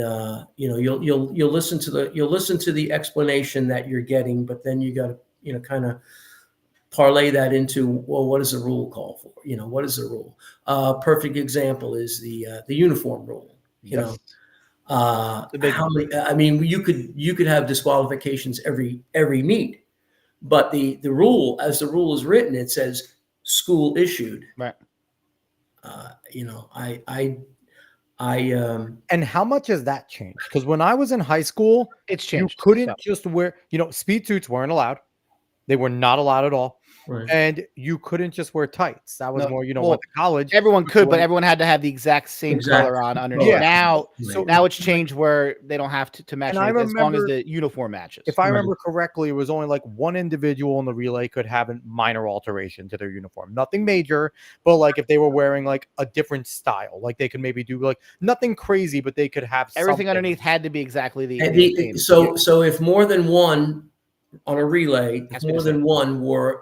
C: you'll listen to the explanation that you're getting, but then you got to kind of parlay that into, well, what does the rule call for? What is the rule? Perfect example is the uniform rule.
B: Yes.
C: How many? You could have disqualifications every meet, but the rule, as the rule is written, it says school issued.
B: Right.
A: And how much has that changed? Because when I was in high school,
B: it's changed.
A: You couldn't just wear, speed suits weren't allowed. They were not allowed at all.
C: Right.
A: And you couldn't just wear tights. That was more, went to college.
B: Everyone could, but everyone had to have the exact same color on underneath.
A: Yeah.
B: Now it's changed where they don't have to match as long as the uniform matches.
A: If I remember correctly, it was only like one individual in the relay could have a minor alteration to their uniform. Nothing major, but like if they were wearing like a different style, like they could maybe do like nothing crazy, but they could have
B: everything
A: something
B: underneath had to be exactly the same.
C: So if more than one on a relay, more than one wore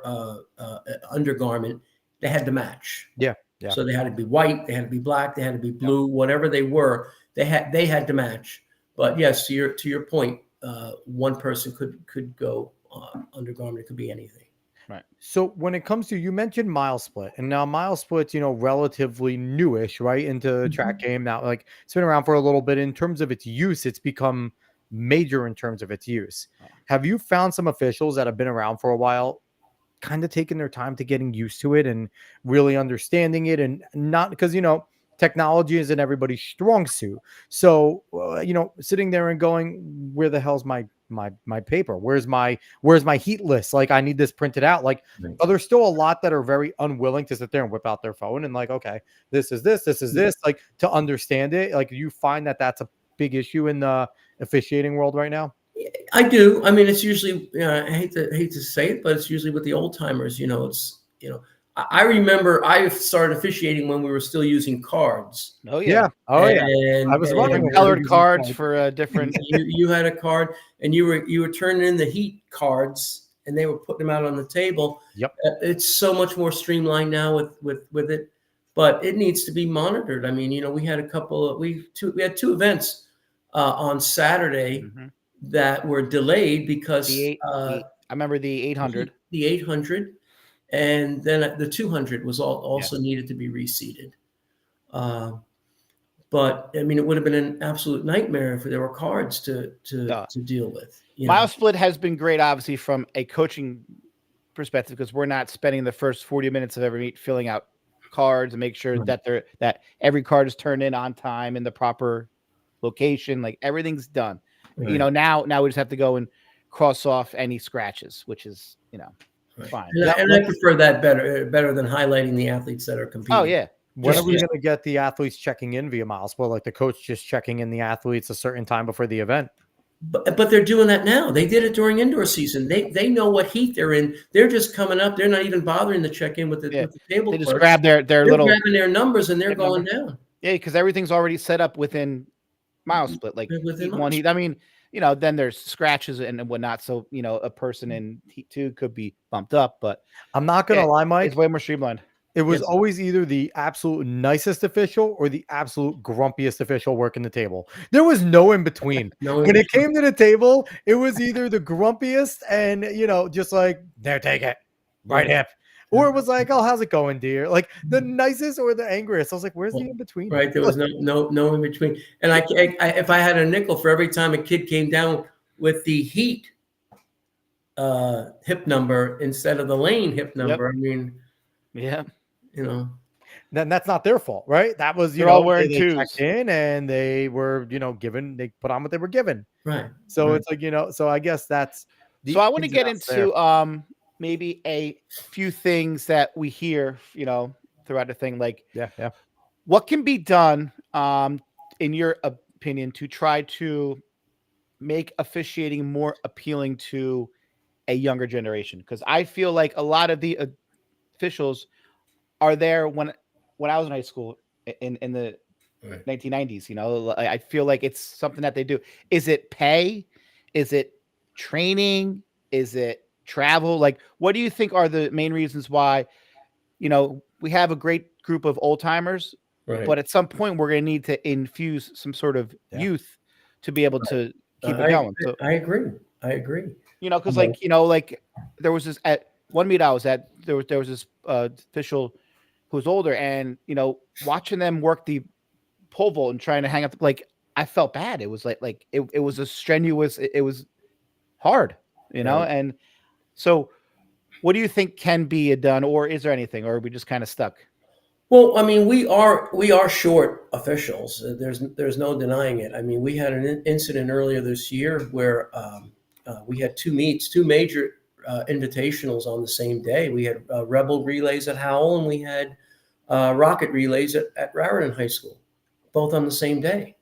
C: undergarment, they had to match.
A: Yeah.
C: So they had to be white, they had to be black, they had to be blue, whatever they were, they had to match. But yes, to your point, one person could go undergarment. It could be anything.
A: Right. So when it comes to, you mentioned mile split, and now mile split's, relatively newish, right, into the track game. Now, like, it's been around for a little bit. In terms of its use, it's become major in terms of its use. Have you found some officials that have been around for a while kind of taking their time to getting used to it and really understanding it, and not because, technology isn't everybody's strong suit. So, sitting there and going, where the hell's my paper? Where's my heat list? Like, I need this printed out. Like, there's still a lot that are very unwilling to sit there and whip out their phone and like, okay, this is this, like, to understand it. Like, you find that that's a big issue in the officiating world right now?
C: I do. I mean, it's usually, I hate to say it, but it's usually with the old timers. I remember I started officiating when we were still using cards.
B: Oh
A: Yeah.
B: yeah.
A: Oh yeah.
C: And,
A: I was wondering
C: and
A: what we were
B: Colored
A: using
B: cards
A: cards.
B: for different.
C: you had a card, and you were turning in the heat cards, and they were putting them out on the table.
A: Yep.
C: It's so much more streamlined now with it, but it needs to be monitored. I mean, we had we had two events on Saturday
B: Mhm.
C: that were delayed because
B: I remember the 800.
C: the 800, and then the 200 was also needed to be reseated. But I mean, it would have been an absolute nightmare if there were cards to deal with.
B: Mile split has been great, obviously, from a coaching perspective, because we're not spending the first 40 minutes of every meet filling out cards and make sure
C: Right.
B: that every card is turned in on time in the proper location. Like everything's done.
C: Right.
B: Now we just have to go and cross off any scratches, which is
C: Right.
B: fine.
C: And I prefer that better than highlighting the athletes that are competing.
B: Oh yeah.
A: When are we going to get the athletes checking in via Mile Split? Like the coach just checking in the athletes a certain time before the event?
C: But they're doing that now. They did it during indoor season. They know what heat they're in. They're just coming up. They're not even bothering to check in with the table.
B: They just
C: clerks.
B: grab their
C: They're
B: little
C: grabbing their numbers and they're going down.
B: Yeah, because everything's already set up within Mile Split. Like
C: Within
B: heat one, heat. I mean, then there's scratches and whatnot. So a person in heat 2 could be bumped up. But
A: I'm not going to lie, Mike.
B: It's way more streamlined.
A: It was always either the absolute nicest official or the absolute grumpiest official working the table. There was no in between. When it came to the table, it was either the grumpiest and, just like, there, take it, right hip. Or it was like, oh, how's it going, dear? Like the nicest or the angriest. I was like, where's the in between?
C: Right. There was no in between. And I if I had a nickel for every time a kid came down with the heat hip number instead of the lane hip number, I mean,
A: then that's not their fault, right? That was
B: they're all wearing
A: they
B: twos.
A: checked in and they were given, they put on what they were given,
C: right?
A: So it's like so I guess that's
B: so I want to get into maybe a few things that we hear throughout the thing, like what can be done in your opinion to try to make officiating more appealing to a younger generation, because I feel like a lot of the officials are there when I was in high school in the 1990s. I feel like it's something that they do. Is it pay? Is it training? Is it travel? Like, what do you think are the main reasons why we have a great group of old timers, but at some point we're going to need to infuse some sort of youth to be able to keep it going? So
C: I agree.
B: because like there was this at one meet I was at, there was this official who was older, and watching them work the pole vault and trying to hang up, like I felt bad. It was like it was a strenuous, it was hard, and so what do you think can be done, or is there anything, or are we just kind of stuck?
C: Well, I mean, we are short officials. There's no denying it. I mean, we had an incident earlier this year where we had two major invitationals on the same day. We had Rebel relays at Howell, and we had Rocket relays at Raritan High School, both on the same day.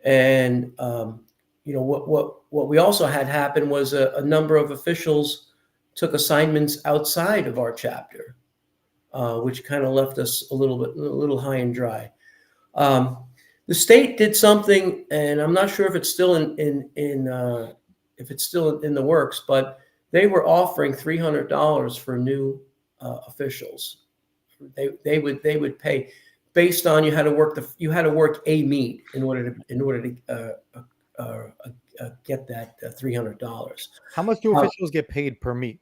C: And what we also had happen was a number of officials took assignments outside of our chapter, which kind of left us a little high and dry. The state did something, and I'm not sure if it's still if it's still in the works, but they were offering $300 for new officials. They would pay based on you had to work a meet in order to get that $300.
A: How much do officials get paid per meet?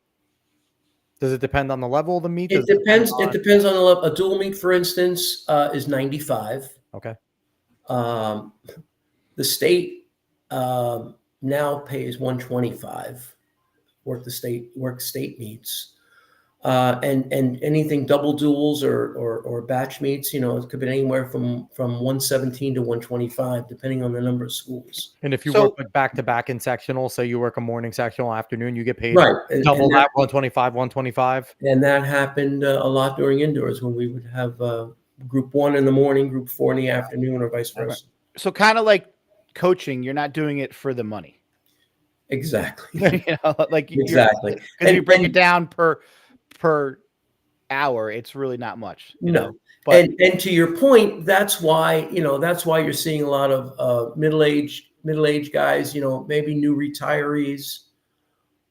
A: Does it depend on the level of the meet?
C: It depends. It depends on the level. A dual meet, for instance, is $95.
A: Okay.
C: The state now pays $125. Work state meets, and anything double duels or batch meets. It could be anywhere from 117 to 125, depending on the number of schools.
A: And if you work like back to back in sectional, say you work a morning sectional, afternoon, you get paid double
C: and
A: that 125.
C: And that happened a lot during indoors when we would have group 1 in the morning, group 4 in the afternoon, or vice versa.
B: So kind of like coaching, you're not doing it for the money.
C: Exactly.
B: Like
C: exactly.
B: Because you break it down per hour, it's really not much.
C: No.
B: But
C: And to your point, that's why you're seeing a lot of middle-aged guys, maybe new retirees.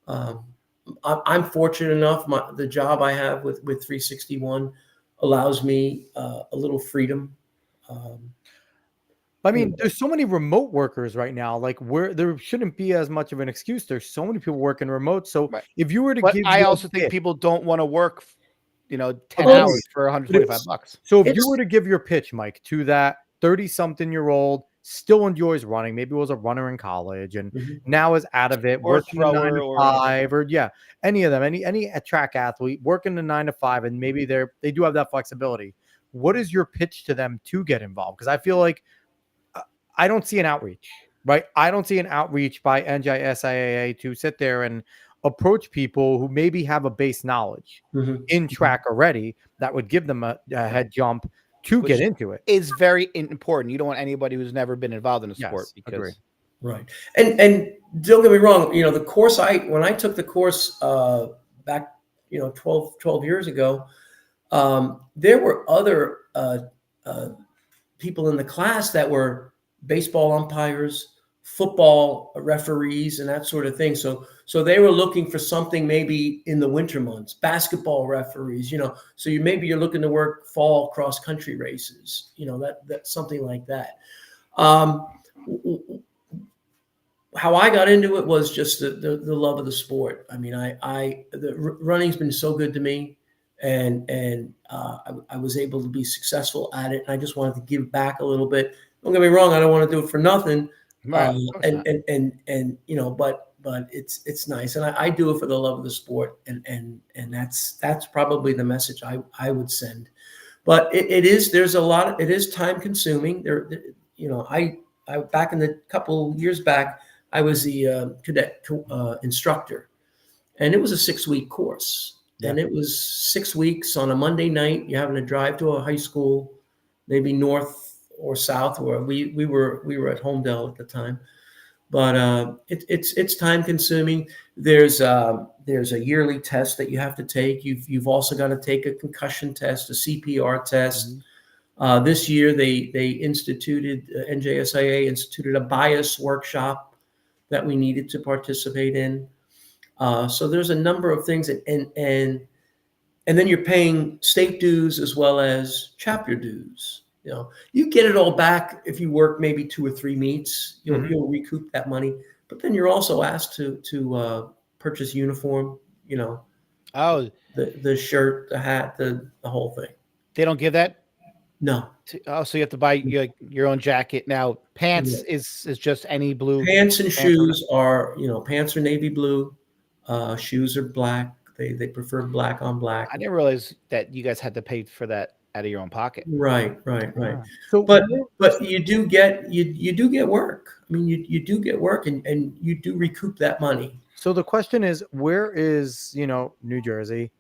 C: Um, I'm fortunate enough. The job I have with 361 allows me a little freedom.
A: I mean, there's so many remote workers right now. Like, where there shouldn't be as much of an excuse. There's so many people working remote. So
B: Right.
A: if you were to
B: but
A: give,
B: I
A: your
B: also think
A: pitch-
B: people don't want to work, 10
C: Well,
B: hours for $125.
A: So if you
C: It's-
A: were to give your pitch, Mike, to that 30-something-year-old, still enjoys running, maybe was a runner in college and
C: Mhm.
A: now is out of it,
B: Or a
A: working a 9
B: thrower
A: to
B: or
A: 5, or any of them, any track athlete working a 9 to 5, and maybe they do have that flexibility. What is your pitch to them to get involved? Because I feel like I don't see an outreach, right? I don't see an outreach by NJSIAA to sit there and approach people who maybe have a base knowledge
C: Mhm.
A: in track already that would give them a head jump to
B: Which
A: get into it.
B: is very important. You don't want anybody who's never been involved in a sport
A: Yes, agree.
B: because
C: Right. And don't get me wrong, the course when I took the course back, 12 years ago, there were other people in the class that were baseball umpires, football referees, and that sort of thing. So they were looking for something maybe in the winter months, basketball referees, so you're looking to work fall cross country races, that's something like that. How I got into it was just the love of the sport. I mean, running's been so good to me, and I was able to be successful at it. And I just wanted to give back a little bit. Don't get me wrong; I don't want to do it for nothing.
B: Right, of course not.
C: But it's nice, and I do it for the love of the sport, and that's probably the message I would send. But it is time consuming. I back in the couple years back, I was the cadet instructor, and it was a 6-week course.
A: Yeah.
C: And it was 6 weeks on a Monday night. You're having to drive to a high school, maybe north or south, where we were at Homedale at the time. But it's time consuming. There's a yearly test that you have to take. You've also got to take a concussion test, a CPR test.
B: Mm-hmm.
C: This year they NJSIAA instituted a bias workshop that we needed to participate in. So there's a number of things, and then you're paying state dues as well as chapter dues. You get it all back if you work maybe 2 or 3 meets. You'll recoup that money, but then you're also asked to purchase uniform.
B: Oh,
C: the shirt, the hat, the whole thing.
B: they don't give that.
C: No.
B: So you have to buy your own jacket. Now pants is just any blue.
C: Pants and shoes are pants are navy blue, shoes are black. They prefer black on black.
B: I didn't realize that you guys had to pay for that out of your own pocket.
C: Right.
A: So,
C: But you do get work. I mean, you do get work, and you do recoup that money.
A: so the question is, where is New Jersey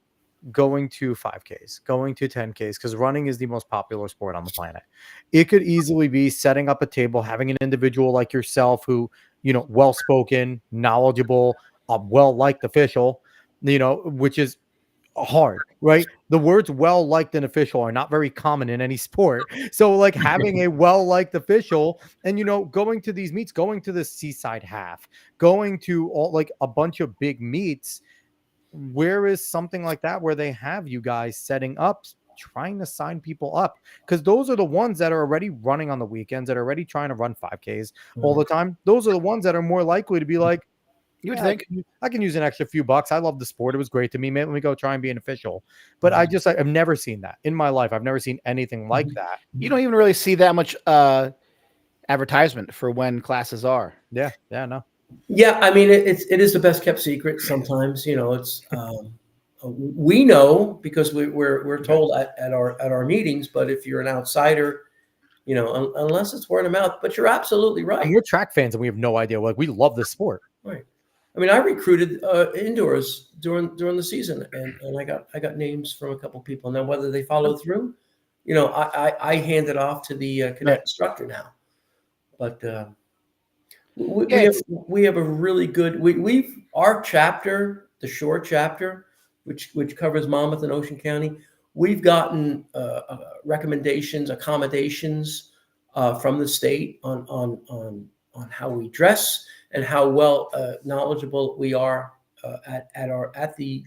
A: going to 5Ks, going to 10Ks, because running is the most popular sport on the planet. It could easily be setting up a table, having an individual like yourself who, well-spoken, knowledgeable, a well-liked official, which is hard, right? The words well-liked and official are not very common in any sport. So like having a well-liked official and, going to these meets, going to the Seaside Half, going to all like a bunch of big meets. Where is something like that where they have you guys setting up, trying to sign people up? Because those are the ones that are already running on the weekends, that are already trying to run 5Ks all the time. Those are the ones that are more likely to be like,
B: You would think.
A: I can use an extra few bucks. I love the sport. It was great to me. Maybe let me go try and be an official. But I've never seen that in my life. I've never seen anything like that.
B: You don't even really see that much advertisement for when classes are.
A: Yeah, no.
C: Yeah, I mean, it is the best kept secret. Sometimes, it's we know because we're told at our meetings. But if you're an outsider, unless it's word of mouth. But you're absolutely right.
A: And we're track fans, and we have no idea. Like, we love this sport.
C: Right. I mean, I recruited indoors during the season, and I got names from a couple people. Now, whether they follow through, I hand it off to the cadet instructor now. But we have a really good. Our chapter, the shore chapter, which covers Monmouth and Ocean County. We've gotten recommendations, accommodations from the state on how we dress and how well knowledgeable we are at the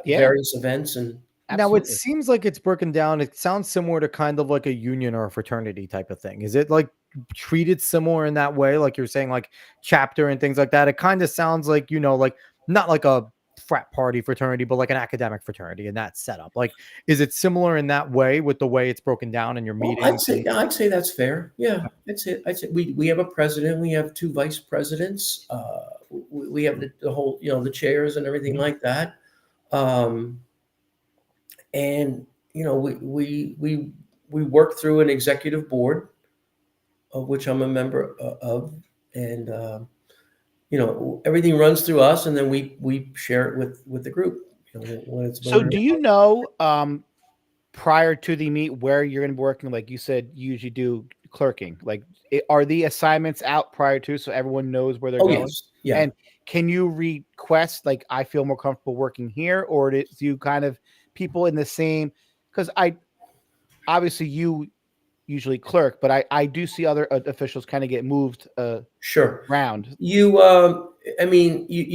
C: various events. And
A: now it
B: Absolutely.
A: seems like it's broken down. It sounds similar to kind of like a union or a fraternity type of thing. Is it like treated similar in that way? Like you're saying, like chapter and things like that. It kind of sounds like, like not like a frat party fraternity, but like an academic fraternity in that setup. Like, is it similar in that way with the way it's broken down in your meetings?
C: I'd say that's fair. Yeah, I'd say we have a president, we have 2 vice presidents, we have the whole, the chairs and everything like that. And we work through an executive board, of which I'm a member of, and everything runs through us, and then we share it with the group. When it's
B: So do you know prior to the meet where you're going to be working? Like you said, you usually do clerking. Like, are the assignments out prior to, so everyone knows where they're going?
C: Yes. Yeah.
B: And can you request, like, I feel more comfortable working here, or do you kind of people in the same? Because obviously you usually clerk, but I do see other officials kind of get moved
C: Sure.
B: around.
C: You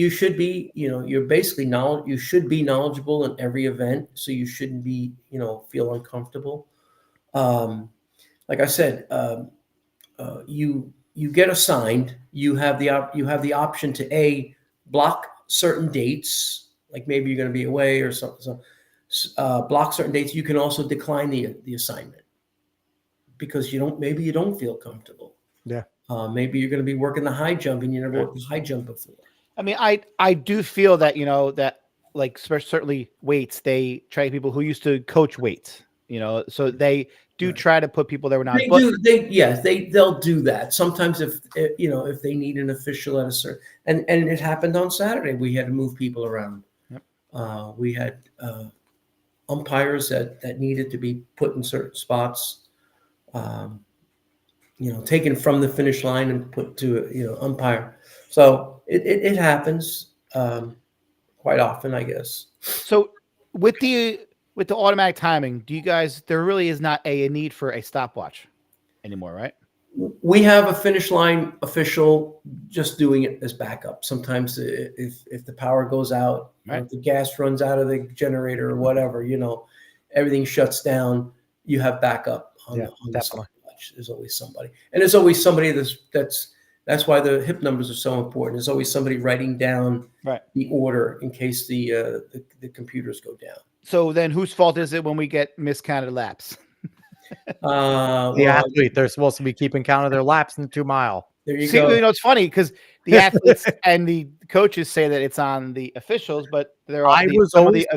C: should be, you're basically you should be knowledgeable in every event, so you shouldn't be, feel uncomfortable. Like I said, you get assigned. You have the option to block certain dates, like maybe you're going to be away or something. So block certain dates. You can also decline the assignment because maybe you don't feel comfortable.
A: Yeah.
C: Maybe you're going to be working the high jump and you never worked the high jump before.
B: I mean, I do feel that, that like certainly weights, they try people who used to coach weights, so they do try to put people that were not.
C: They'll do that. Sometimes if they need an official at a certain, and it happened on Saturday, we had to move people around.
B: Yep.
C: We had umpires that needed to be put in certain spots. Taken from the finish line and put to umpire. So it happens quite often, I guess.
B: So with the automatic timing, do you guys? There really is not a need for a stopwatch anymore, right?
C: We have a finish line official just doing it as backup. Sometimes if the power goes out,
B: right,
C: if the gas runs out of the generator or whatever, everything shuts down. You have backup on the stopwatch. There's always somebody, and there's always somebody that's why the hip numbers are so important. There's always somebody writing down the order in case the computers go down.
B: So then whose fault is it when we get miscounted laps?
A: The athlete, they're supposed to be keeping count of their laps in the 2 mile.
C: There you go.
B: It's funny because the athletes and the coaches say that it's on the officials, but some of the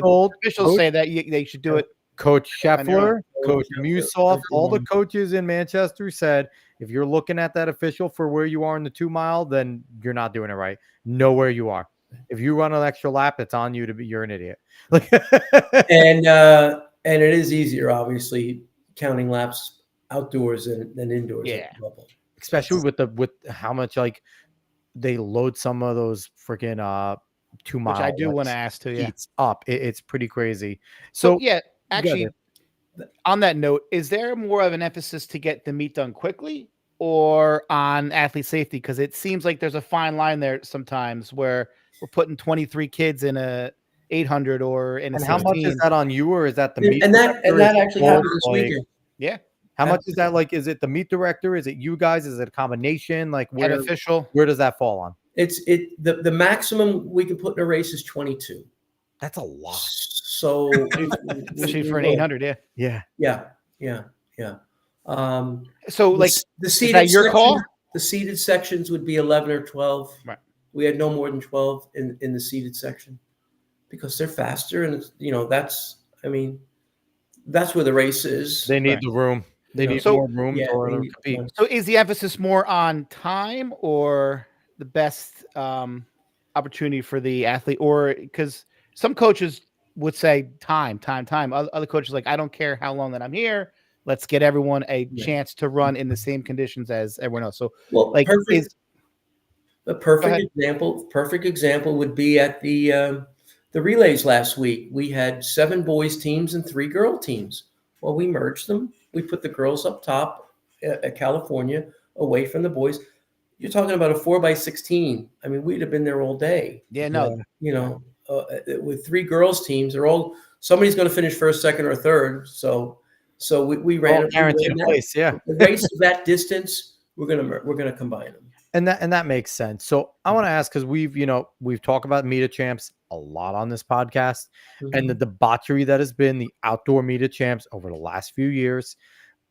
B: officials say that they should do it.
A: Coach Scheffler, Coach Musoff, all the coaches in Manchester said, if you're looking at that official for where you are in the 2 mile, then you're not doing it right. Know where you are. If you run an extra lap, it's on you you're an idiot.
C: And it is easier, obviously, counting laps outdoors than indoors.
B: Yeah.
A: Especially with how much like they load some of those freaking 2 mile.
B: Which I do want to ask too. Yeah.
A: It's up. It's pretty crazy.
B: So yeah, actually, on that note, is there more of an emphasis to get the meet done quickly or on athlete safety? Because it seems like there's a fine line there sometimes where we're putting 23 kids in a 800 or in a 16.
A: How much is that on you, or is that the meet?
C: And that actually happened this weekend.
B: Yeah.
A: How much is that? Like, is it the meet director? Is it you guys? Is it a combination? Like,
B: An official?
A: Where does that fall on?
C: The maximum we can put in a race is 22.
A: That's a lot.
C: So
B: especially for an 800,
C: yeah.
B: So like
C: the seated,
B: is that your call?
C: The seated sections would be 11 or 12.
B: Right.
C: We had no more than 12 in the seated section because they're faster, and that's where the race is.
A: They need the room. They need more room to compete.
B: So is the emphasis more on time or the best opportunity for the athlete? Or because some coaches would say time. Other coaches like, I don't care how long that I'm here. Let's get everyone a chance to run in the same conditions as everyone else. So like
C: a perfect example would be at the the relays last week, we had 7 boys teams and 3 girl teams. Well, we merged them. We put the girls up top at California, away from the boys. You're talking about a 4x16. I mean, we'd have been there all day.
B: Yeah, no.
C: You know, with 3 girls teams, somebody's going to finish first, second, or third. So we ran
A: All guaranteed
C: that.
A: place. Yeah.
C: The race of that distance, we're gonna combine them.
A: And that makes sense. So I want to ask, because we've talked about Meet Champs a lot on this podcast, and the debauchery that has been the outdoor Meet Champs over the last few years.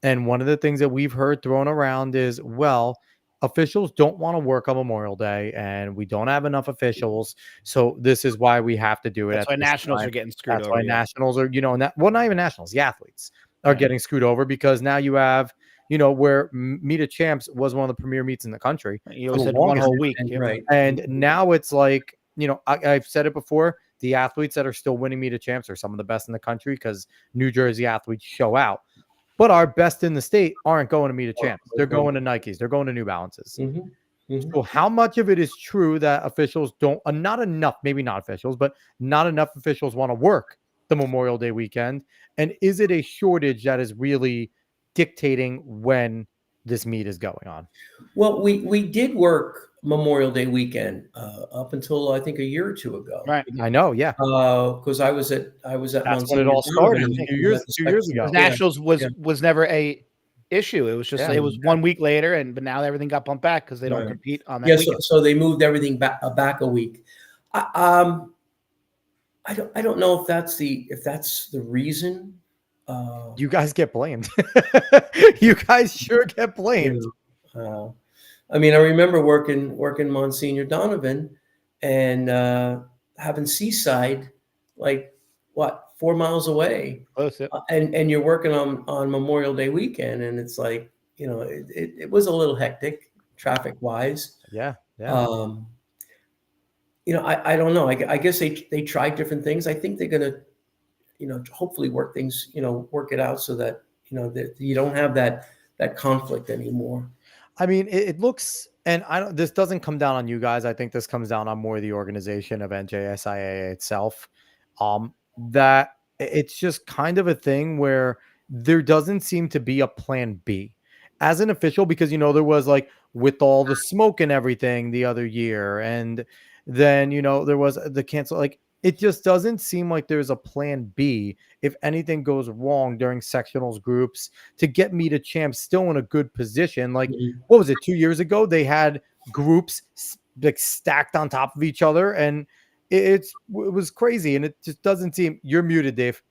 A: And one of the things that we've heard thrown around is, well, officials don't want to work on Memorial Day, and we don't have enough officials, so this is why we have to do it.
B: That's why nationals are getting screwed over.
A: That's why nationals are, not even nationals, the athletes are getting screwed over, because now you have, where Meet Champs was one of the premier meets in the country.
B: You said one whole week.
C: Right.
A: And now it's like, I've said it before, the athletes that are still winning Meet Champs are some of the best in the country, because New Jersey athletes show out. But our best in the state aren't going to Meet Champs. They're going to Nikes. They're going to New Balances. So how much of it is true that officials don't, not enough, maybe not officials, but not enough officials want to work the Memorial Day weekend? And is it a shortage that is really dictating when this meet is going on?
C: Well, we did work Memorial Day weekend up until I think a year or 2 ago.
B: Right.
A: I know, yeah.
C: Because I was at
A: That's when it all started 2 years ago.
B: Nationals was never a issue. It was just it was 1 week later, but now everything got bumped back because they don't compete on that weekend.
C: So they moved everything back a week. I don't know if that's the reason.
A: You guys get blamed. You guys sure get blamed.
C: I mean, I remember working Monsignor Donovan and having Seaside, like 4 miles away.
B: Close, yeah.
C: And you're working on Memorial Day weekend, and it's like, it was a little hectic traffic wise.
A: Yeah.
C: I don't know. I guess they tried different things. I think they're gonna, hopefully work it out so that that you don't have that conflict anymore.
A: I mean, it looks, and this doesn't come down on you guys. I think this comes down on more the organization of NJSIAA itself. That it's just kind of a thing where there doesn't seem to be a plan B as an official, because, there was, like, with all the smoke and everything the other year, and then, there was the cancel, like, it just doesn't seem like there's a plan B if anything goes wrong during sectionals groups to get Meet Champs still in a good position. Like, what was it, 2 years ago? They had groups like stacked on top of each other, and it was crazy. And it just doesn't seem, you're muted, Dave.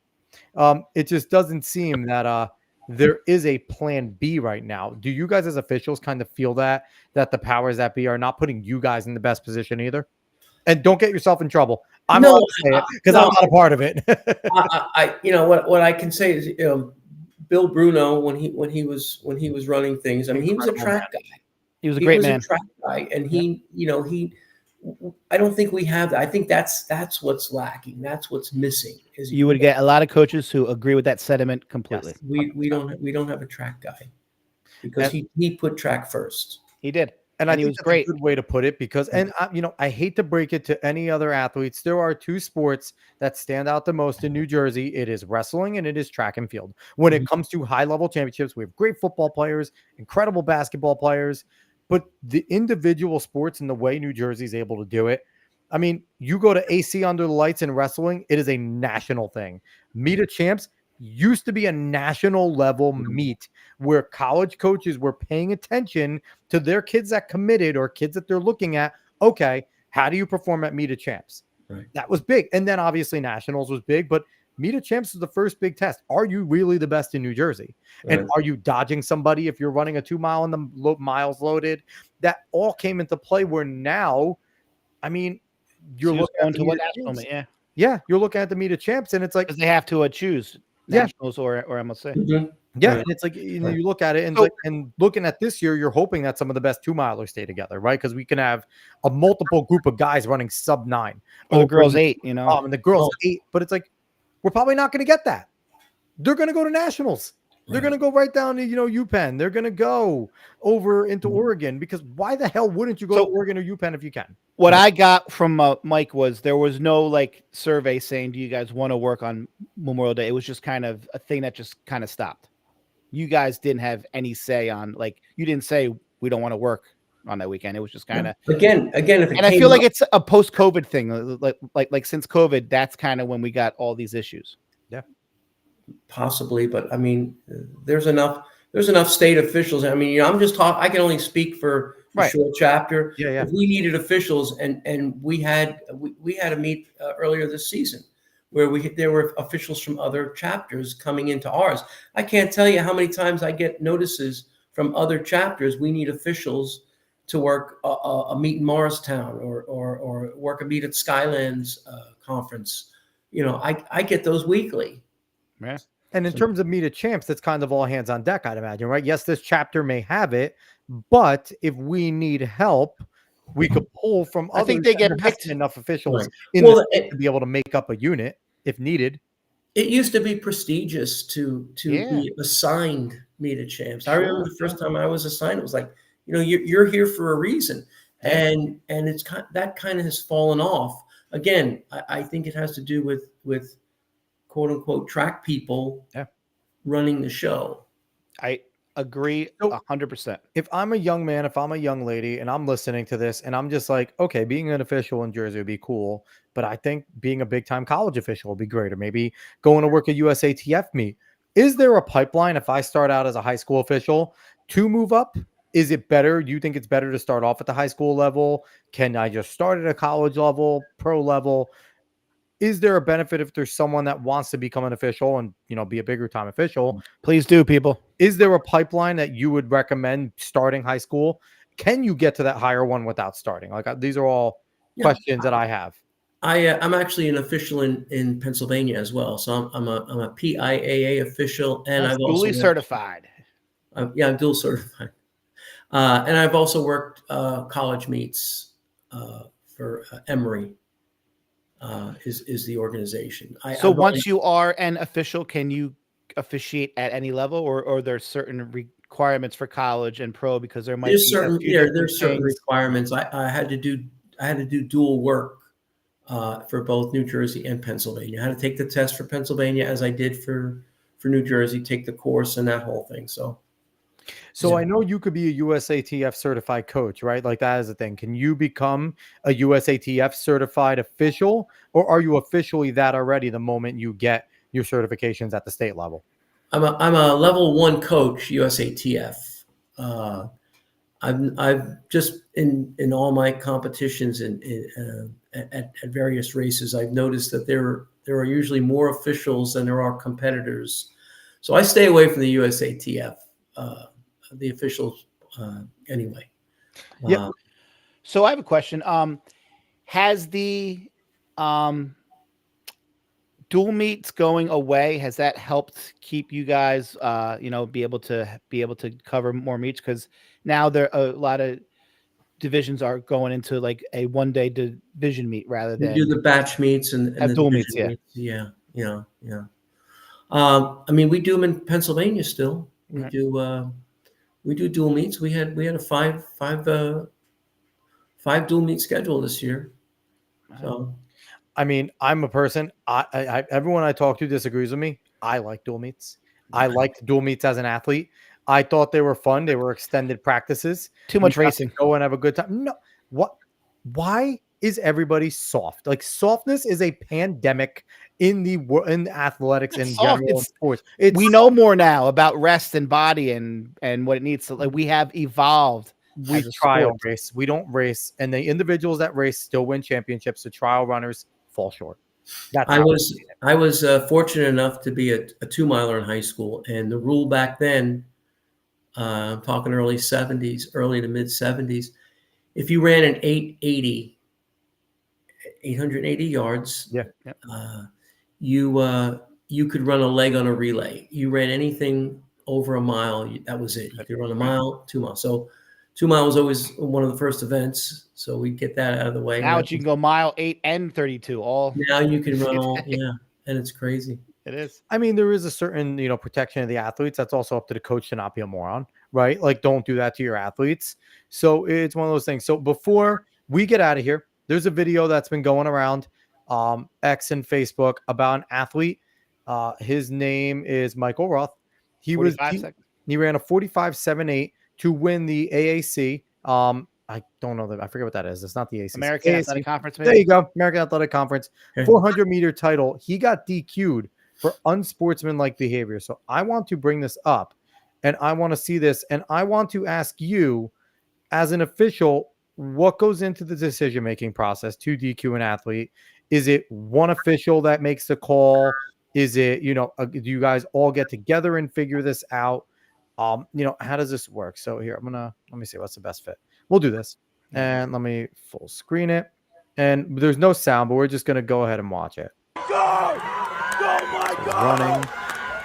A: It just doesn't seem that there is a plan B right now. Do you guys as officials kind of feel that the powers that be are not putting you guys in the best position either? And don't get yourself in trouble. I'm not saying it because I'm not a part of it.
C: What I can say is, Bill Bruno, when he was running things, I mean, he was a track guy.
B: He was a great man.
C: A track guy, and I don't think we have that. I think that's what's lacking. That's what's missing.
B: You would get a lot of coaches who agree with that sentiment completely.
C: Yes, we don't have a track guy because he put track first.
B: He did.
A: And I think that's great. A good way to put it, because, and I hate to break it to any other athletes, there are 2 sports that stand out the most in New Jersey. It is wrestling and it is track and field. When it comes to high level championships, we have great football players, incredible basketball players, but the individual sports and the way New Jersey is able to do it. I mean, you go to AC Under the Lights in wrestling, it is a national thing. Meet Champs used to be a national level meet where college coaches were paying attention to their kids that committed or kids that they're looking at. Okay, how do you perform at Meet Champs?
C: Right.
A: That was big. And then obviously nationals was big, but Meet Champs is the first big test. Are you really the best in New Jersey? Right. And are you dodging somebody if you're running a 2 mile and the miles loaded? That all came into play where now, I mean, you're looking at the you're looking at the Meet Champs, and it's like,
B: because they have to choose nationals or MLC.
C: Mm-hmm.
A: Yeah, and it's like, you look at it, and and looking at this year, you're hoping that some of the best 2 milers stay together, right? Because we can have a multiple group of guys running sub 9.
B: Or the girls 8,
A: and the girls 8, but it's like, we're probably not going to get that. They're going to go to nationals. They're going to go right down to, UPenn. They're going to go over into Oregon, because why the hell wouldn't you go to Oregon or UPenn if you can?
B: What I got from Mike was there was no like survey saying, do you guys want to work on Memorial Day? It was just kind of a thing that just kind of stopped. You guys didn't have any say on, like, you didn't say we don't want to work on that weekend. It was just kind of
C: again. If it
B: and I feel like it's a post-COVID thing. Like since COVID, that's kind of when we got all these issues.
A: Yeah,
C: possibly, but I mean, there's enough state officials. I mean, I'm just talking. I can only speak for the short chapter.
A: Yeah.
C: If we needed officials, and we had a meet earlier this season where there were officials from other chapters coming into ours. I can't tell you how many times I get notices from other chapters. We need officials to work a meet in Morristown or work a meet at Skylands conference. I get those weekly.
B: Yeah.
A: And in terms of Meet of Champs, that's kind of all hands on deck, I'd imagine, right? Yes, this chapter may have it, but if we need help, we could pull from others.
B: I think they get picked
A: enough officials
C: to
A: be able to make up a unit if needed.
C: It used to be prestigious to be assigned Meet of Champs. I remember the first time I was assigned, it was like, you're here for a reason. And it's that kind of has fallen off. Again, I think it has to do with quote unquote track people running the show.
B: I agree 100%.
A: If I'm a young man, if I'm a young lady and I'm listening to this and I'm just like, okay, being an official in Jersey would be cool, but I think being a big time college official would be great, or maybe going to work a USATF meet. Is there a pipeline if I start out as a high school official to move up? Is it better? Do you think it's better to start off at the high school level? Can I just start at a college level, pro level? Is there a benefit if there's someone that wants to become an official and, be a bigger time official?
B: Please do, people.
A: Is there a pipeline that you would recommend starting high school? Can you get to that higher one without starting? Like, these are all questions that I have.
C: I'm actually an official in Pennsylvania as well. So I'm a PIAA official, and I've also
B: duly certified.
C: I'm dual certified. And I've also worked college meets for Emory. Is the organization.
B: Once you are an official, can you officiate at any level, or there's certain requirements for college and pro, because there might be
C: there's certain requirements. I had to do dual work for both New Jersey and Pennsylvania. I had to take the test for Pennsylvania as I did for New Jersey, take the course and that whole thing.
A: So I know you could be a USATF certified coach, right? Like, that is a thing. Can you become a USATF certified official, or are you officially that already the moment you get your certifications at the state level?
C: I'm a level 1 coach, USATF. I've just in all my competitions at various races, I've noticed that there are usually more officials than there are competitors. So I stay away from the USATF. The officials anyway.
A: Yeah.
B: So I have a question. Has the dual meets going away, has that helped keep you guys be able to cover more meets? Because now there are a lot of divisions are going into like a one-day division meet rather than
C: do the batch meets and
B: have
C: the
B: dual meets.
C: Yeah. I mean, we do them in Pennsylvania still. We do dual meets. We had a five dual meet schedule this year. So,
A: I mean, I'm a person. I everyone I talk to disagrees with me. I like dual meets. I liked dual meets as an athlete. I thought they were fun. They were extended practices.
B: Too much racing.
A: Go and have a good time. No, what? Why is everybody soft? Like, softness is a pandemic in athletics and general sports.
B: We know more now about rest and body and what it needs to. Like, we have evolved.
A: We trial race. We don't race, and the individuals that race still win championships. The trial runners fall short.
C: I was fortunate enough to be a 2-miler in high school, and the rule back then, I'm talking early to mid 70s, if you ran an 880 yards, you could run a leg on a relay. You ran anything over a mile, that was it. You could run a mile, 2 miles. So 2 miles was always one of the first events, so we get that out of the way.
B: Now you can go mile 8 and 32 all.
C: Now you can run all, and it's crazy.
B: It is.
A: I mean, there is a certain, protection of the athletes. That's also up to the coach to not be a moron, right? Like, don't do that to your athletes. So it's one of those things. So before we get out of here, there's a video that's been going around X and Facebook about an athlete. His name is Michael Roth. He
B: 45 seconds.
A: He ran a 45.78 to win the AAC. I don't know that. I forget what that is. It's not the ACC.
B: American
A: AAC.
B: Athletic Conference. Maybe?
A: There you go. American Athletic Conference. 400-meter title. He got DQ'd for unsportsmanlike behavior. So I want to bring this up and I want to see this. And I want to ask you as an official, what goes into the decision-making process to DQ an athlete? Is it one official that makes the call? Is it, do you guys all get together and figure this out? How does this work? So here, let me see what's the best fit. We'll do this. And let me full screen it. And there's no sound, but we're just going to go ahead and watch it.
D: Go! Go, Mike! Go!
A: Running.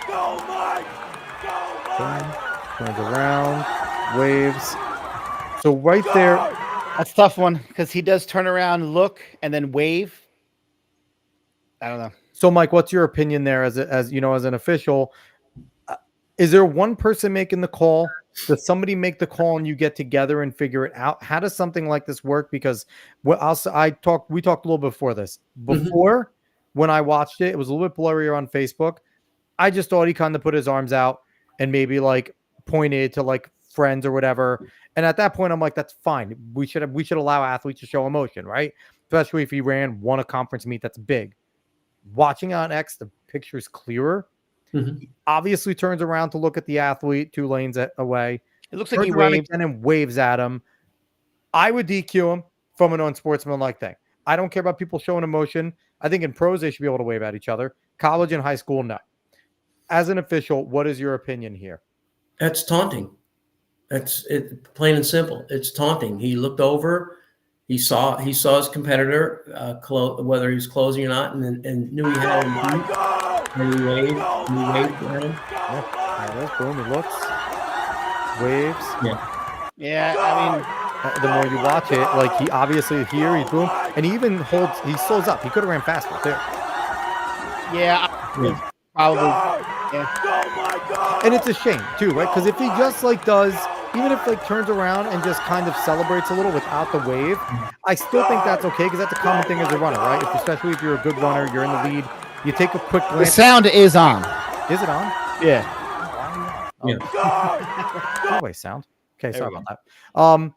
D: Go, Mike! Go, Mike!
A: Turns around. Waves. So right there.
B: That's a tough one because he does turn around, look, and then wave. I don't know.
A: So, Mike, what's your opinion there as an official? Is there one person making the call? Does somebody make the call and you get together and figure it out? How does something like this work? Because we talked a little before this. Before, when I watched it, it was a little bit blurrier on Facebook. I just thought he kind of put his arms out and maybe like pointed to like friends or whatever. And at that point, I'm like, that's fine. We should allow athletes to show emotion, right? Especially if he won a conference meet that's big. Watching on X, the picture's clearer. He obviously turns around to look at the athlete 2 lanes away.
B: It looks like he
A: waved and waves at him. I would DQ him from an unsportsmanlike thing. I don't care about people showing emotion. I think in pros they should be able to wave at each other. College and high school, no. As an official, what is your opinion here?
C: That's taunting. That's it, plain and simple. It's taunting. He looked over. He saw his competitor, whether he was closing or not, and knew he had him. And he waved at him.
A: Yeah, boom, he looks, waves.
B: Yeah, I mean,
A: the more you watch it, like he obviously here, he's boom, and he even he slows up. He could have ran faster too.
B: Yeah, probably. Yeah.
A: And it's a shame too, right? Because if he just like does, even if like turns around and just kind of celebrates a little without the wave, I still think that's okay because that's a common thing as a runner, right? Especially if you're a good runner, you're in the lead. You take a quick glance.
B: The sound is on.
A: Is it on?
B: Yeah.
A: Always sound. Okay, sorry about that.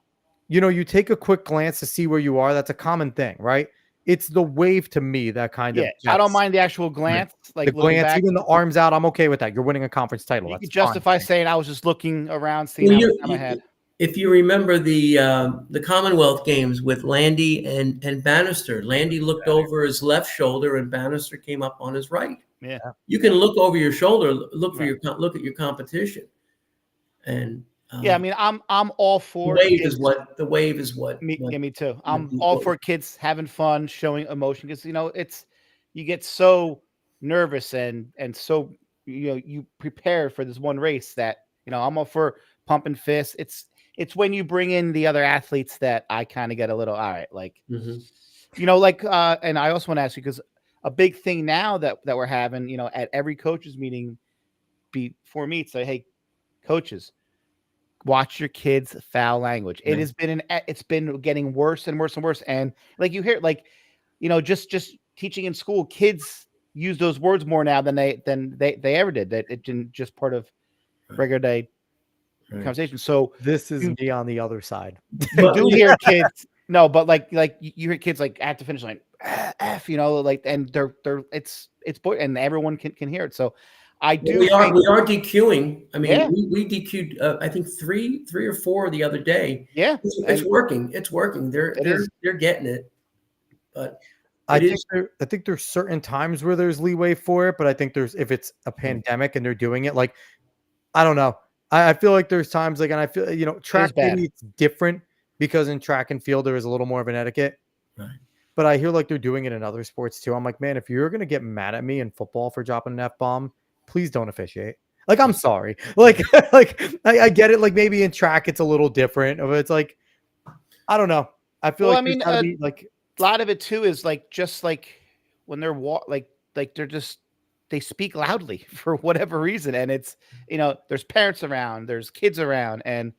A: You take a quick glance to see where you are. That's a common thing, right? It's the wave to me that kind of.
B: I don't mind the actual glance, like
A: the glance,
B: back.
A: even the arms out. I'm okay with that. You're winning a conference title.
B: You
A: That's
B: could justify
A: fine.
B: saying I was just looking around, seeing how much time I had.
C: If you remember the Commonwealth Games with Landy and Bannister, Landy looked over his left shoulder and Bannister came up on his right.
B: Yeah,
C: you can look over your shoulder, look at your competition, and
B: I mean, I'm all for
C: the wave is what
B: me too. I'm all for kids having fun, showing emotion because you get so nervous and so you prepare for this one race that I'm all for pumping fists. It's when you bring in the other athletes that I kind of get a little all right, like and I also want to ask you because a big thing now that we're having, at every coaches meeting before meets, say, hey, coaches, watch your kids' foul language. It has been it's been getting worse and worse and worse. And like you hear, just teaching in school, kids use those words more now than they ever did. That it didn't just part of regular day conversation. So
A: this is me on the other side.
B: You do hear kids, no, but like you hear kids like at the finish line, F, and they're it's and everyone can hear it. So I do.
C: We are DQing. I mean, we DQ'd I think three or four the other day.
B: Yeah,
C: it's working. It's working. They're getting it. But
A: I think there's certain times where there's leeway for it, but I think if it's a pandemic and they're doing it, like I don't know. I feel like there's times and I feel track maybe it's different because in track and field there is a little more of an etiquette.
C: Right.
A: But I hear like they're doing it in other sports too. I'm like, man, if you're gonna get mad at me in football for dropping an F-bomb, please don't officiate. Like, I'm sorry. Like I get it. Like maybe in track it's a little different. But it's like, I don't know. I feel like a
B: lot of it too is like just like when they're they're they speak loudly for whatever reason, and it's there's parents around, there's kids around, and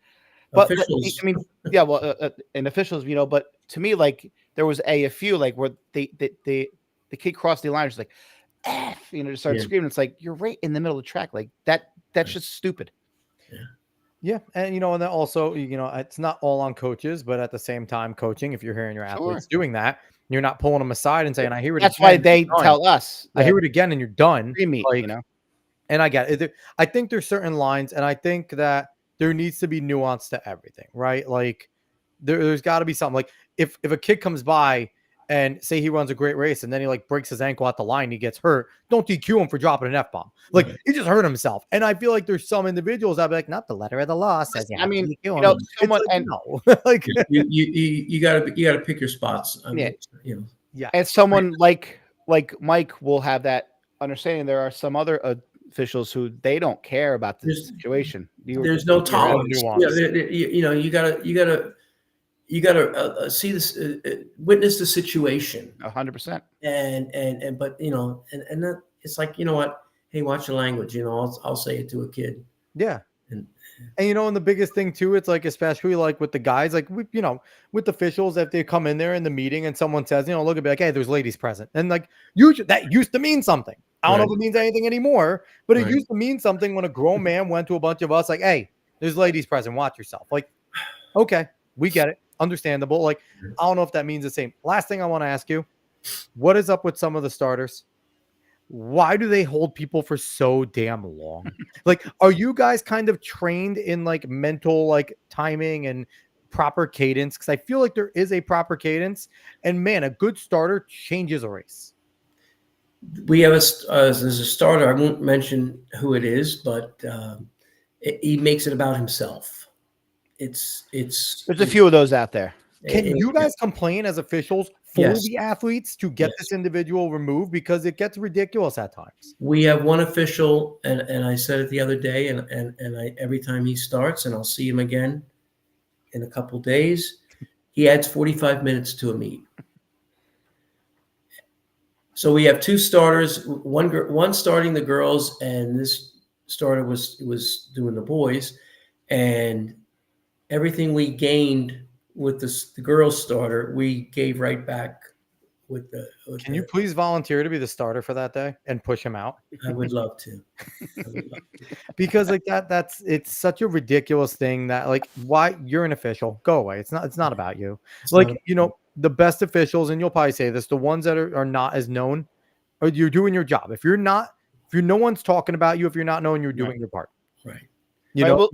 B: but
C: Officials.
B: I mean, yeah, well, and officials, but to me, like there was a few like where the kid crossed the line, just like F, just started
C: Yeah.
B: screaming. It's like you're right in the middle of the track, like that. That's just stupid.
A: Yeah, and and then also, it's not all on coaches, but at the same time, coaching, if you're hearing your athletes doing that, you're not pulling them aside and saying, "I hear it."
B: That's why
A: again,
B: they
A: you're done.
B: tell us.
A: I hear it again, and you're done.
B: Meet,
A: Like, and I get it. I think there's certain lines, and I think that there needs to be nuance to everything, right? Like, there's got to be something. Like, if a kid comes by and say he runs a great race and then he like breaks his ankle at the line, he gets hurt, don't DQ him for dropping an F-bomb. Like, he just hurt himself. And I feel like there's some individuals that be like, not the letter of the law says you have to DQ him.
B: someone
A: like,
B: and
A: no. Like,
C: you gotta pick your spots. I mean,
A: yeah.
B: And someone like Mike will have that understanding. There are some other officials who they don't care about this situation.
C: There's no tolerance. You gotta see this, witness the situation.
B: 100%.
C: And but and that it's like, what? Hey, watch the language. I'll say it to a kid.
A: Yeah. And and the biggest thing too, it's like, especially like with the guys, like with officials, if they come in there in the meeting and someone says, look at me like, hey, there's ladies present, and like that used to mean something. I don't know if it means anything anymore, but it used to mean something when a grown man went to a bunch of us like, hey, there's ladies present, watch yourself. Like, okay, we get it, understandable. Like, I don't know if that means the same. Last thing I want to ask you, what is up with some of the starters? Why do they hold people for so damn long? Like, are you guys kind of trained in like mental like timing and proper cadence? Because I feel like there is a proper cadence, and man, a good starter changes a race.
C: We have there's a starter. I won't mention who it is, but he makes it about himself. There's
B: a few of those out there.
A: Can you guys complain as officials for the athletes to get this individual removed? Because it gets ridiculous at times.
C: We have one official, and I said it the other day, and I every time he starts, and I'll see him again in a couple days, he adds 45 minutes to a meet. So we have two starters, one starting the girls, and this starter was doing the boys, and everything we gained with the girls starter, we gave right back with the.
A: Can you please volunteer to be the starter for that day and push him out?
C: I would love to.
A: Because like it's such a ridiculous thing that like, why you're an official, go away. It's not about you. It's like, the best officials, and you'll probably say this, the ones that are not as known, or you're doing your job. If no one's talking about you, if you're not known, you're doing your part.
C: Right.
B: Well,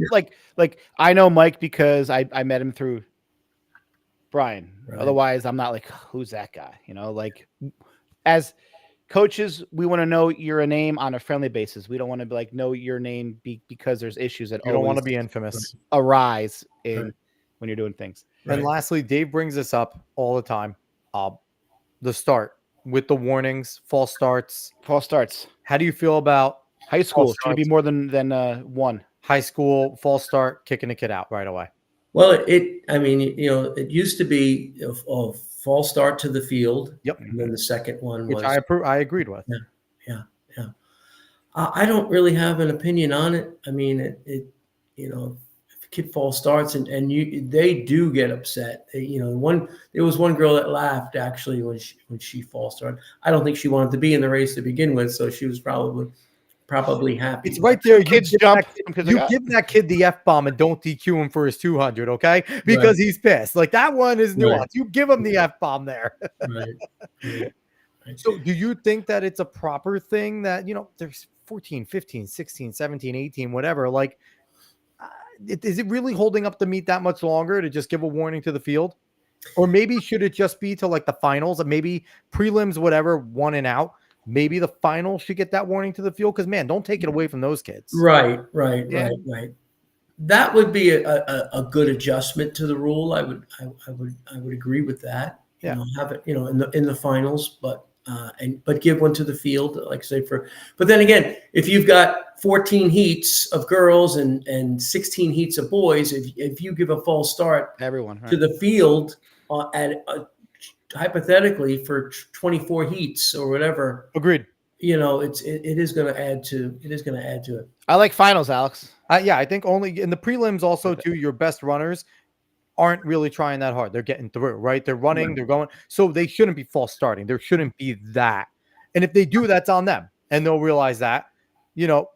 B: like I know Mike because I met him through Brian. Right. Otherwise, I'm not like, who's that guy? Like as coaches, we want to know you're a name on a friendly basis. We don't want to be like, know your name because there's issues that
A: you don't want to be infamous
B: arise when you're doing things.
A: And lastly, Dave brings this up all the time. The start with the warnings, false starts. How do you feel about
B: high school? Should it be more than one?
A: High school, false start, kicking a kid out right away.
C: Well, it used to be a false start to the field.
A: Yep.
C: And then the second one
A: was, which I agreed with.
C: Yeah. I don't really have an opinion on it. I mean, if a kid false starts and they do get upset. There was one girl that laughed actually when she false started. I don't think she wanted to be in the race to begin with, so she was probably happy.
A: It's right there. Kids jump. You give that kid the F-bomb and don't DQ him for his 200, okay? Because he's pissed. Like, that one is nuanced. You give him the F-bomb there.
C: Right.
A: So do you think that it's a proper thing that, there's 14, 15, 16, 17, 18, whatever. Like, is it really holding up the meet that much longer to just give a warning to the field? Or maybe should it just be to like the finals and maybe prelims, whatever, 1 and out? Maybe the final should get that warning to the field, because man, don't take it away from those kids.
C: Right. That would be a good adjustment to the rule. I would agree with that.
A: Yeah.
C: Have it in the finals, but give one to the field, like say but then again, if you've got 14 heats of girls and 16 heats of boys, if you give a false start to the field hypothetically for 24 heats or whatever.
A: Agreed.
C: it is going to add to it.
B: I like finals, Alex.
A: Yeah, I think only in the prelims also too, your best runners aren't really trying that hard. They're getting through, right? They're running,
C: Right.
A: they're going. So they shouldn't be false starting. There shouldn't be that. And if they do, that's on them. And they'll realize that,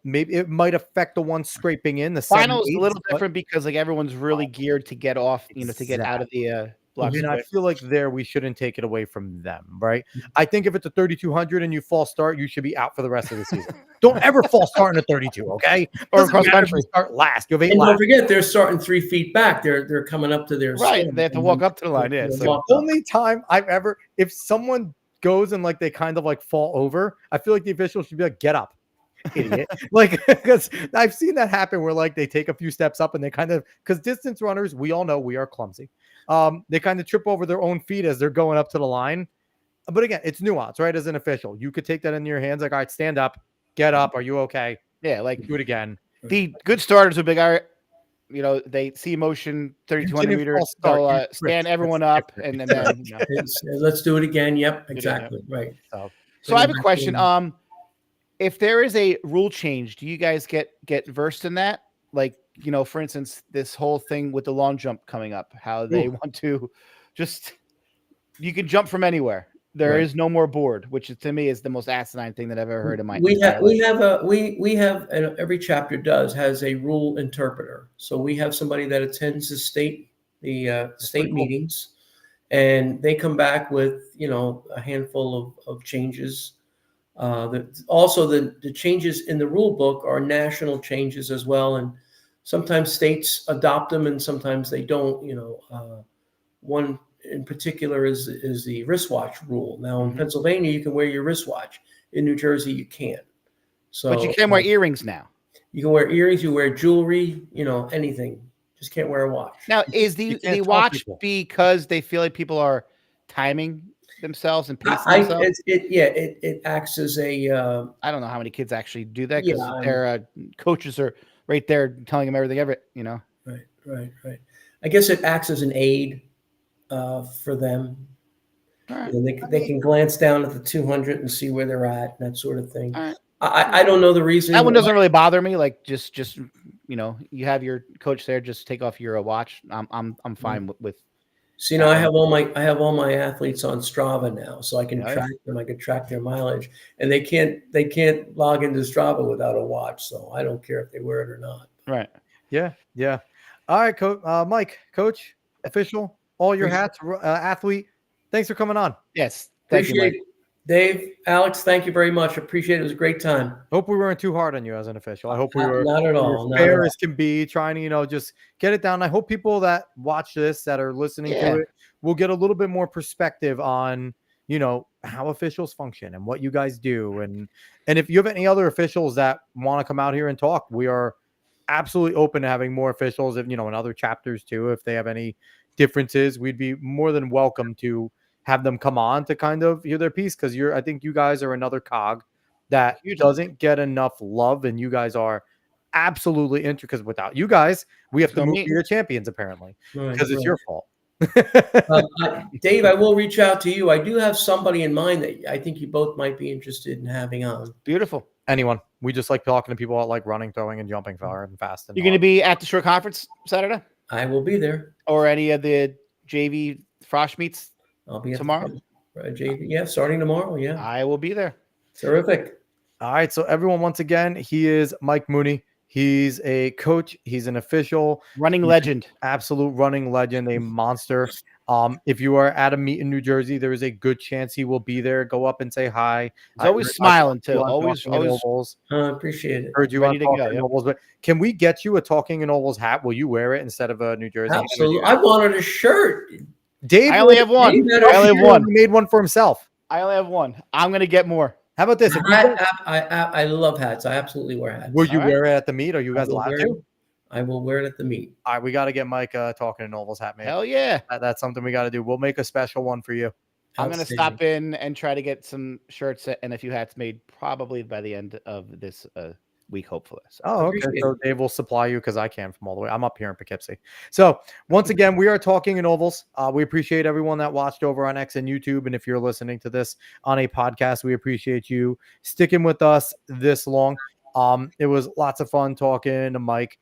A: maybe it might affect the one scraping in the
B: Finals
A: 7-8s,
B: a little
A: but-
B: different because like everyone's really geared to get off, to get out of the block.
A: And I
B: square.
A: feel like there we shouldn't take it away from them, right? I think if it's a 3,200 and you false start, you should be out for the rest of the season. Don't ever false start in a 32, okay?
B: Or
A: Doesn't
B: cross
A: matter if
B: country.
A: you start last. You have 8
C: And don't
A: laps.
C: forget, they're starting 3 feet back. They're coming up to their
B: Right.
C: stint,
B: They have to
C: and
B: walk
C: then
B: up to the line. Yeah.
C: they'll
B: It's like,
C: walk
A: The
C: up.
A: only time I've ever, if someone goes and like they kind of like fall over, I feel like the official should be like, get up, idiot. Like, because I've seen that happen where like they take a few steps up and they kind of, because distance runners, we all know we are clumsy. They kind of trip over their own feet as they're going up to the line. But again, it's nuance, right? As an official, you could take that into your hands. Like, all right, stand up, get up. Are you okay?
B: yeah, like
A: Do it again.
B: the good starters would be like, all right, they see motion 3,200
A: didn't
B: meters.
A: false start,
B: They'll
A: you
B: stand
A: tripped.
B: everyone
A: That's
B: up, and then.
C: Let's do it again. Yep,
B: it,
C: exactly. Right.
B: So I have a question. If there is a rule change, do you guys get versed in that? Like, for instance, this whole thing with the long jump coming up, how they want to you can jump from anywhere. There is no more board, which to me is the most asinine thing that I've ever heard in my entire life.
C: We have and every chapter has a rule interpreter. So we have somebody that attends the state meetings, and they come back with a handful of changes. Also, the changes in the rule book are national changes as well, and sometimes states adopt them and sometimes they don't. One in particular is the wristwatch rule. Now in Pennsylvania, you can wear your wristwatch. In New Jersey, you can't. So,
B: but you can wear earrings now.
C: You can wear earrings. You wear jewelry. Anything. Just can't wear a watch.
B: Now, is the watch because they feel like people are timing themselves and pacing themselves?
C: It acts as a.
B: I don't know how many kids actually do that because their coaches are right there telling them everything.
C: Right. I guess it acts as an aid for them.
B: Right.
C: They can glance down at the 200 and see where they're at and that sort of thing.
B: Right.
C: I don't know the reason.
B: That one doesn't really bother me. Like just you have your coach there. Just take off your watch. I'm fine with.
C: So I have all my athletes on Strava now, so I can track them. I can track their mileage, and they can't log into Strava without a watch. So I don't care if they wear it or not.
B: Right.
A: Yeah. All right, Mike, coach, official, all your hats, athlete. Thanks for coming on.
B: Yes. Thank you, Mike.
C: Dave, Alex, thank you very much. Appreciate it. It was a great time.
A: Hope we weren't too hard on you as an official. I hope we were
C: not at all.
A: Fair as can be, trying to, just get it down. I hope people that watch this, that are listening to it, will get a little bit more perspective on, how officials function and what you guys do. And if you have any other officials that want to come out here and talk, we are absolutely open to having more officials, if, in other chapters too, if they have any differences, we'd be more than welcome to have them come on to kind of hear their piece. Cause I think you guys are another cog that doesn't get enough love. And you guys are absolutely because without you guys, we have to move to your champions apparently because it's your fault.
C: Dave, I will reach out to you. I do have somebody in mind that I think you both might be interested in having on.
B: Beautiful.
A: Anyone. We just like talking to people that like running, throwing, and jumping far and fast. And
B: you're going to be at the short conference Saturday?
C: I will be there.
B: Or any of the JV Frosh meets?
C: I'll be
B: tomorrow.
C: JV, starting tomorrow. Yeah,
B: I will be there.
C: Terrific.
A: All right. So everyone, once again, he is Mike Mooney. He's a coach. He's an official.
B: Running legend.
A: Absolute running legend. A monster. If you are at a meet in New Jersey, there is a good chance he will be there. Go up and say hi.
B: He's always smiling too. Always.
C: Appreciate it.
A: Heard you on Talking in Ovals, but can we get you a Talking in Ovals hat? Will you wear it instead of a New Jersey?
C: Absolutely. I wanted a shirt.
A: Dave,
B: I only have one.
A: I only have one. He made one for himself.
B: I only have one. I'm going to get more.
A: How about this?
C: I love hats. I absolutely wear hats.
A: Will you wear it at the meet? Are you guys allowed to?
C: I will wear it at the meet.
A: All right, we got to get Mike Talking in Ovals hat made.
B: Hell yeah.
A: That's something we got to do. We'll make a special one for you.
B: I'm going to stop in and try to get some shirts and a few hats made probably by the end of this week, hopefully. So.
A: Oh, okay.
C: Appreciate
A: So Dave will supply you because I can from all the way. I'm up here in Poughkeepsie. So once again, we are talking in ovals. We appreciate everyone that watched over on X and YouTube. And if you're listening to this on a podcast, we appreciate you sticking with us this long. It was lots of fun talking to Mike.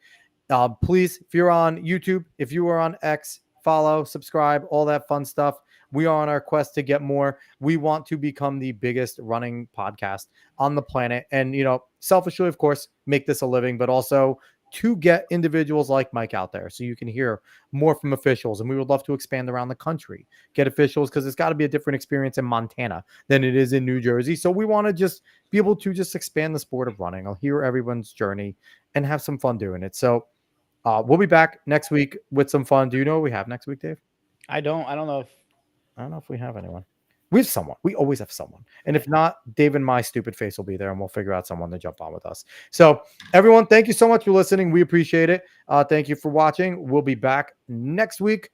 A: Please, if you're on YouTube, if you are on X, follow, subscribe, all that fun stuff. We are on our quest to get more. We want to become the biggest running podcast on the planet. And, selfishly, of course, make this a living, but also to get individuals like Mike out there so you can hear more from officials. And we would love to expand around the country, get officials, because it's got to be a different experience in Montana than it is in New Jersey. So we want to just be able to just expand the sport of running. I'll hear everyone's journey and have some fun doing it. So we'll be back next week with some fun. Do you know what we have next week, Dave?
B: I don't know if
A: we have anyone. We have someone. We always have someone. And if not, Dave and my stupid face will be there and we'll figure out someone to jump on with us. So everyone, thank you so much for listening. We appreciate it. Thank you for watching. We'll be back next week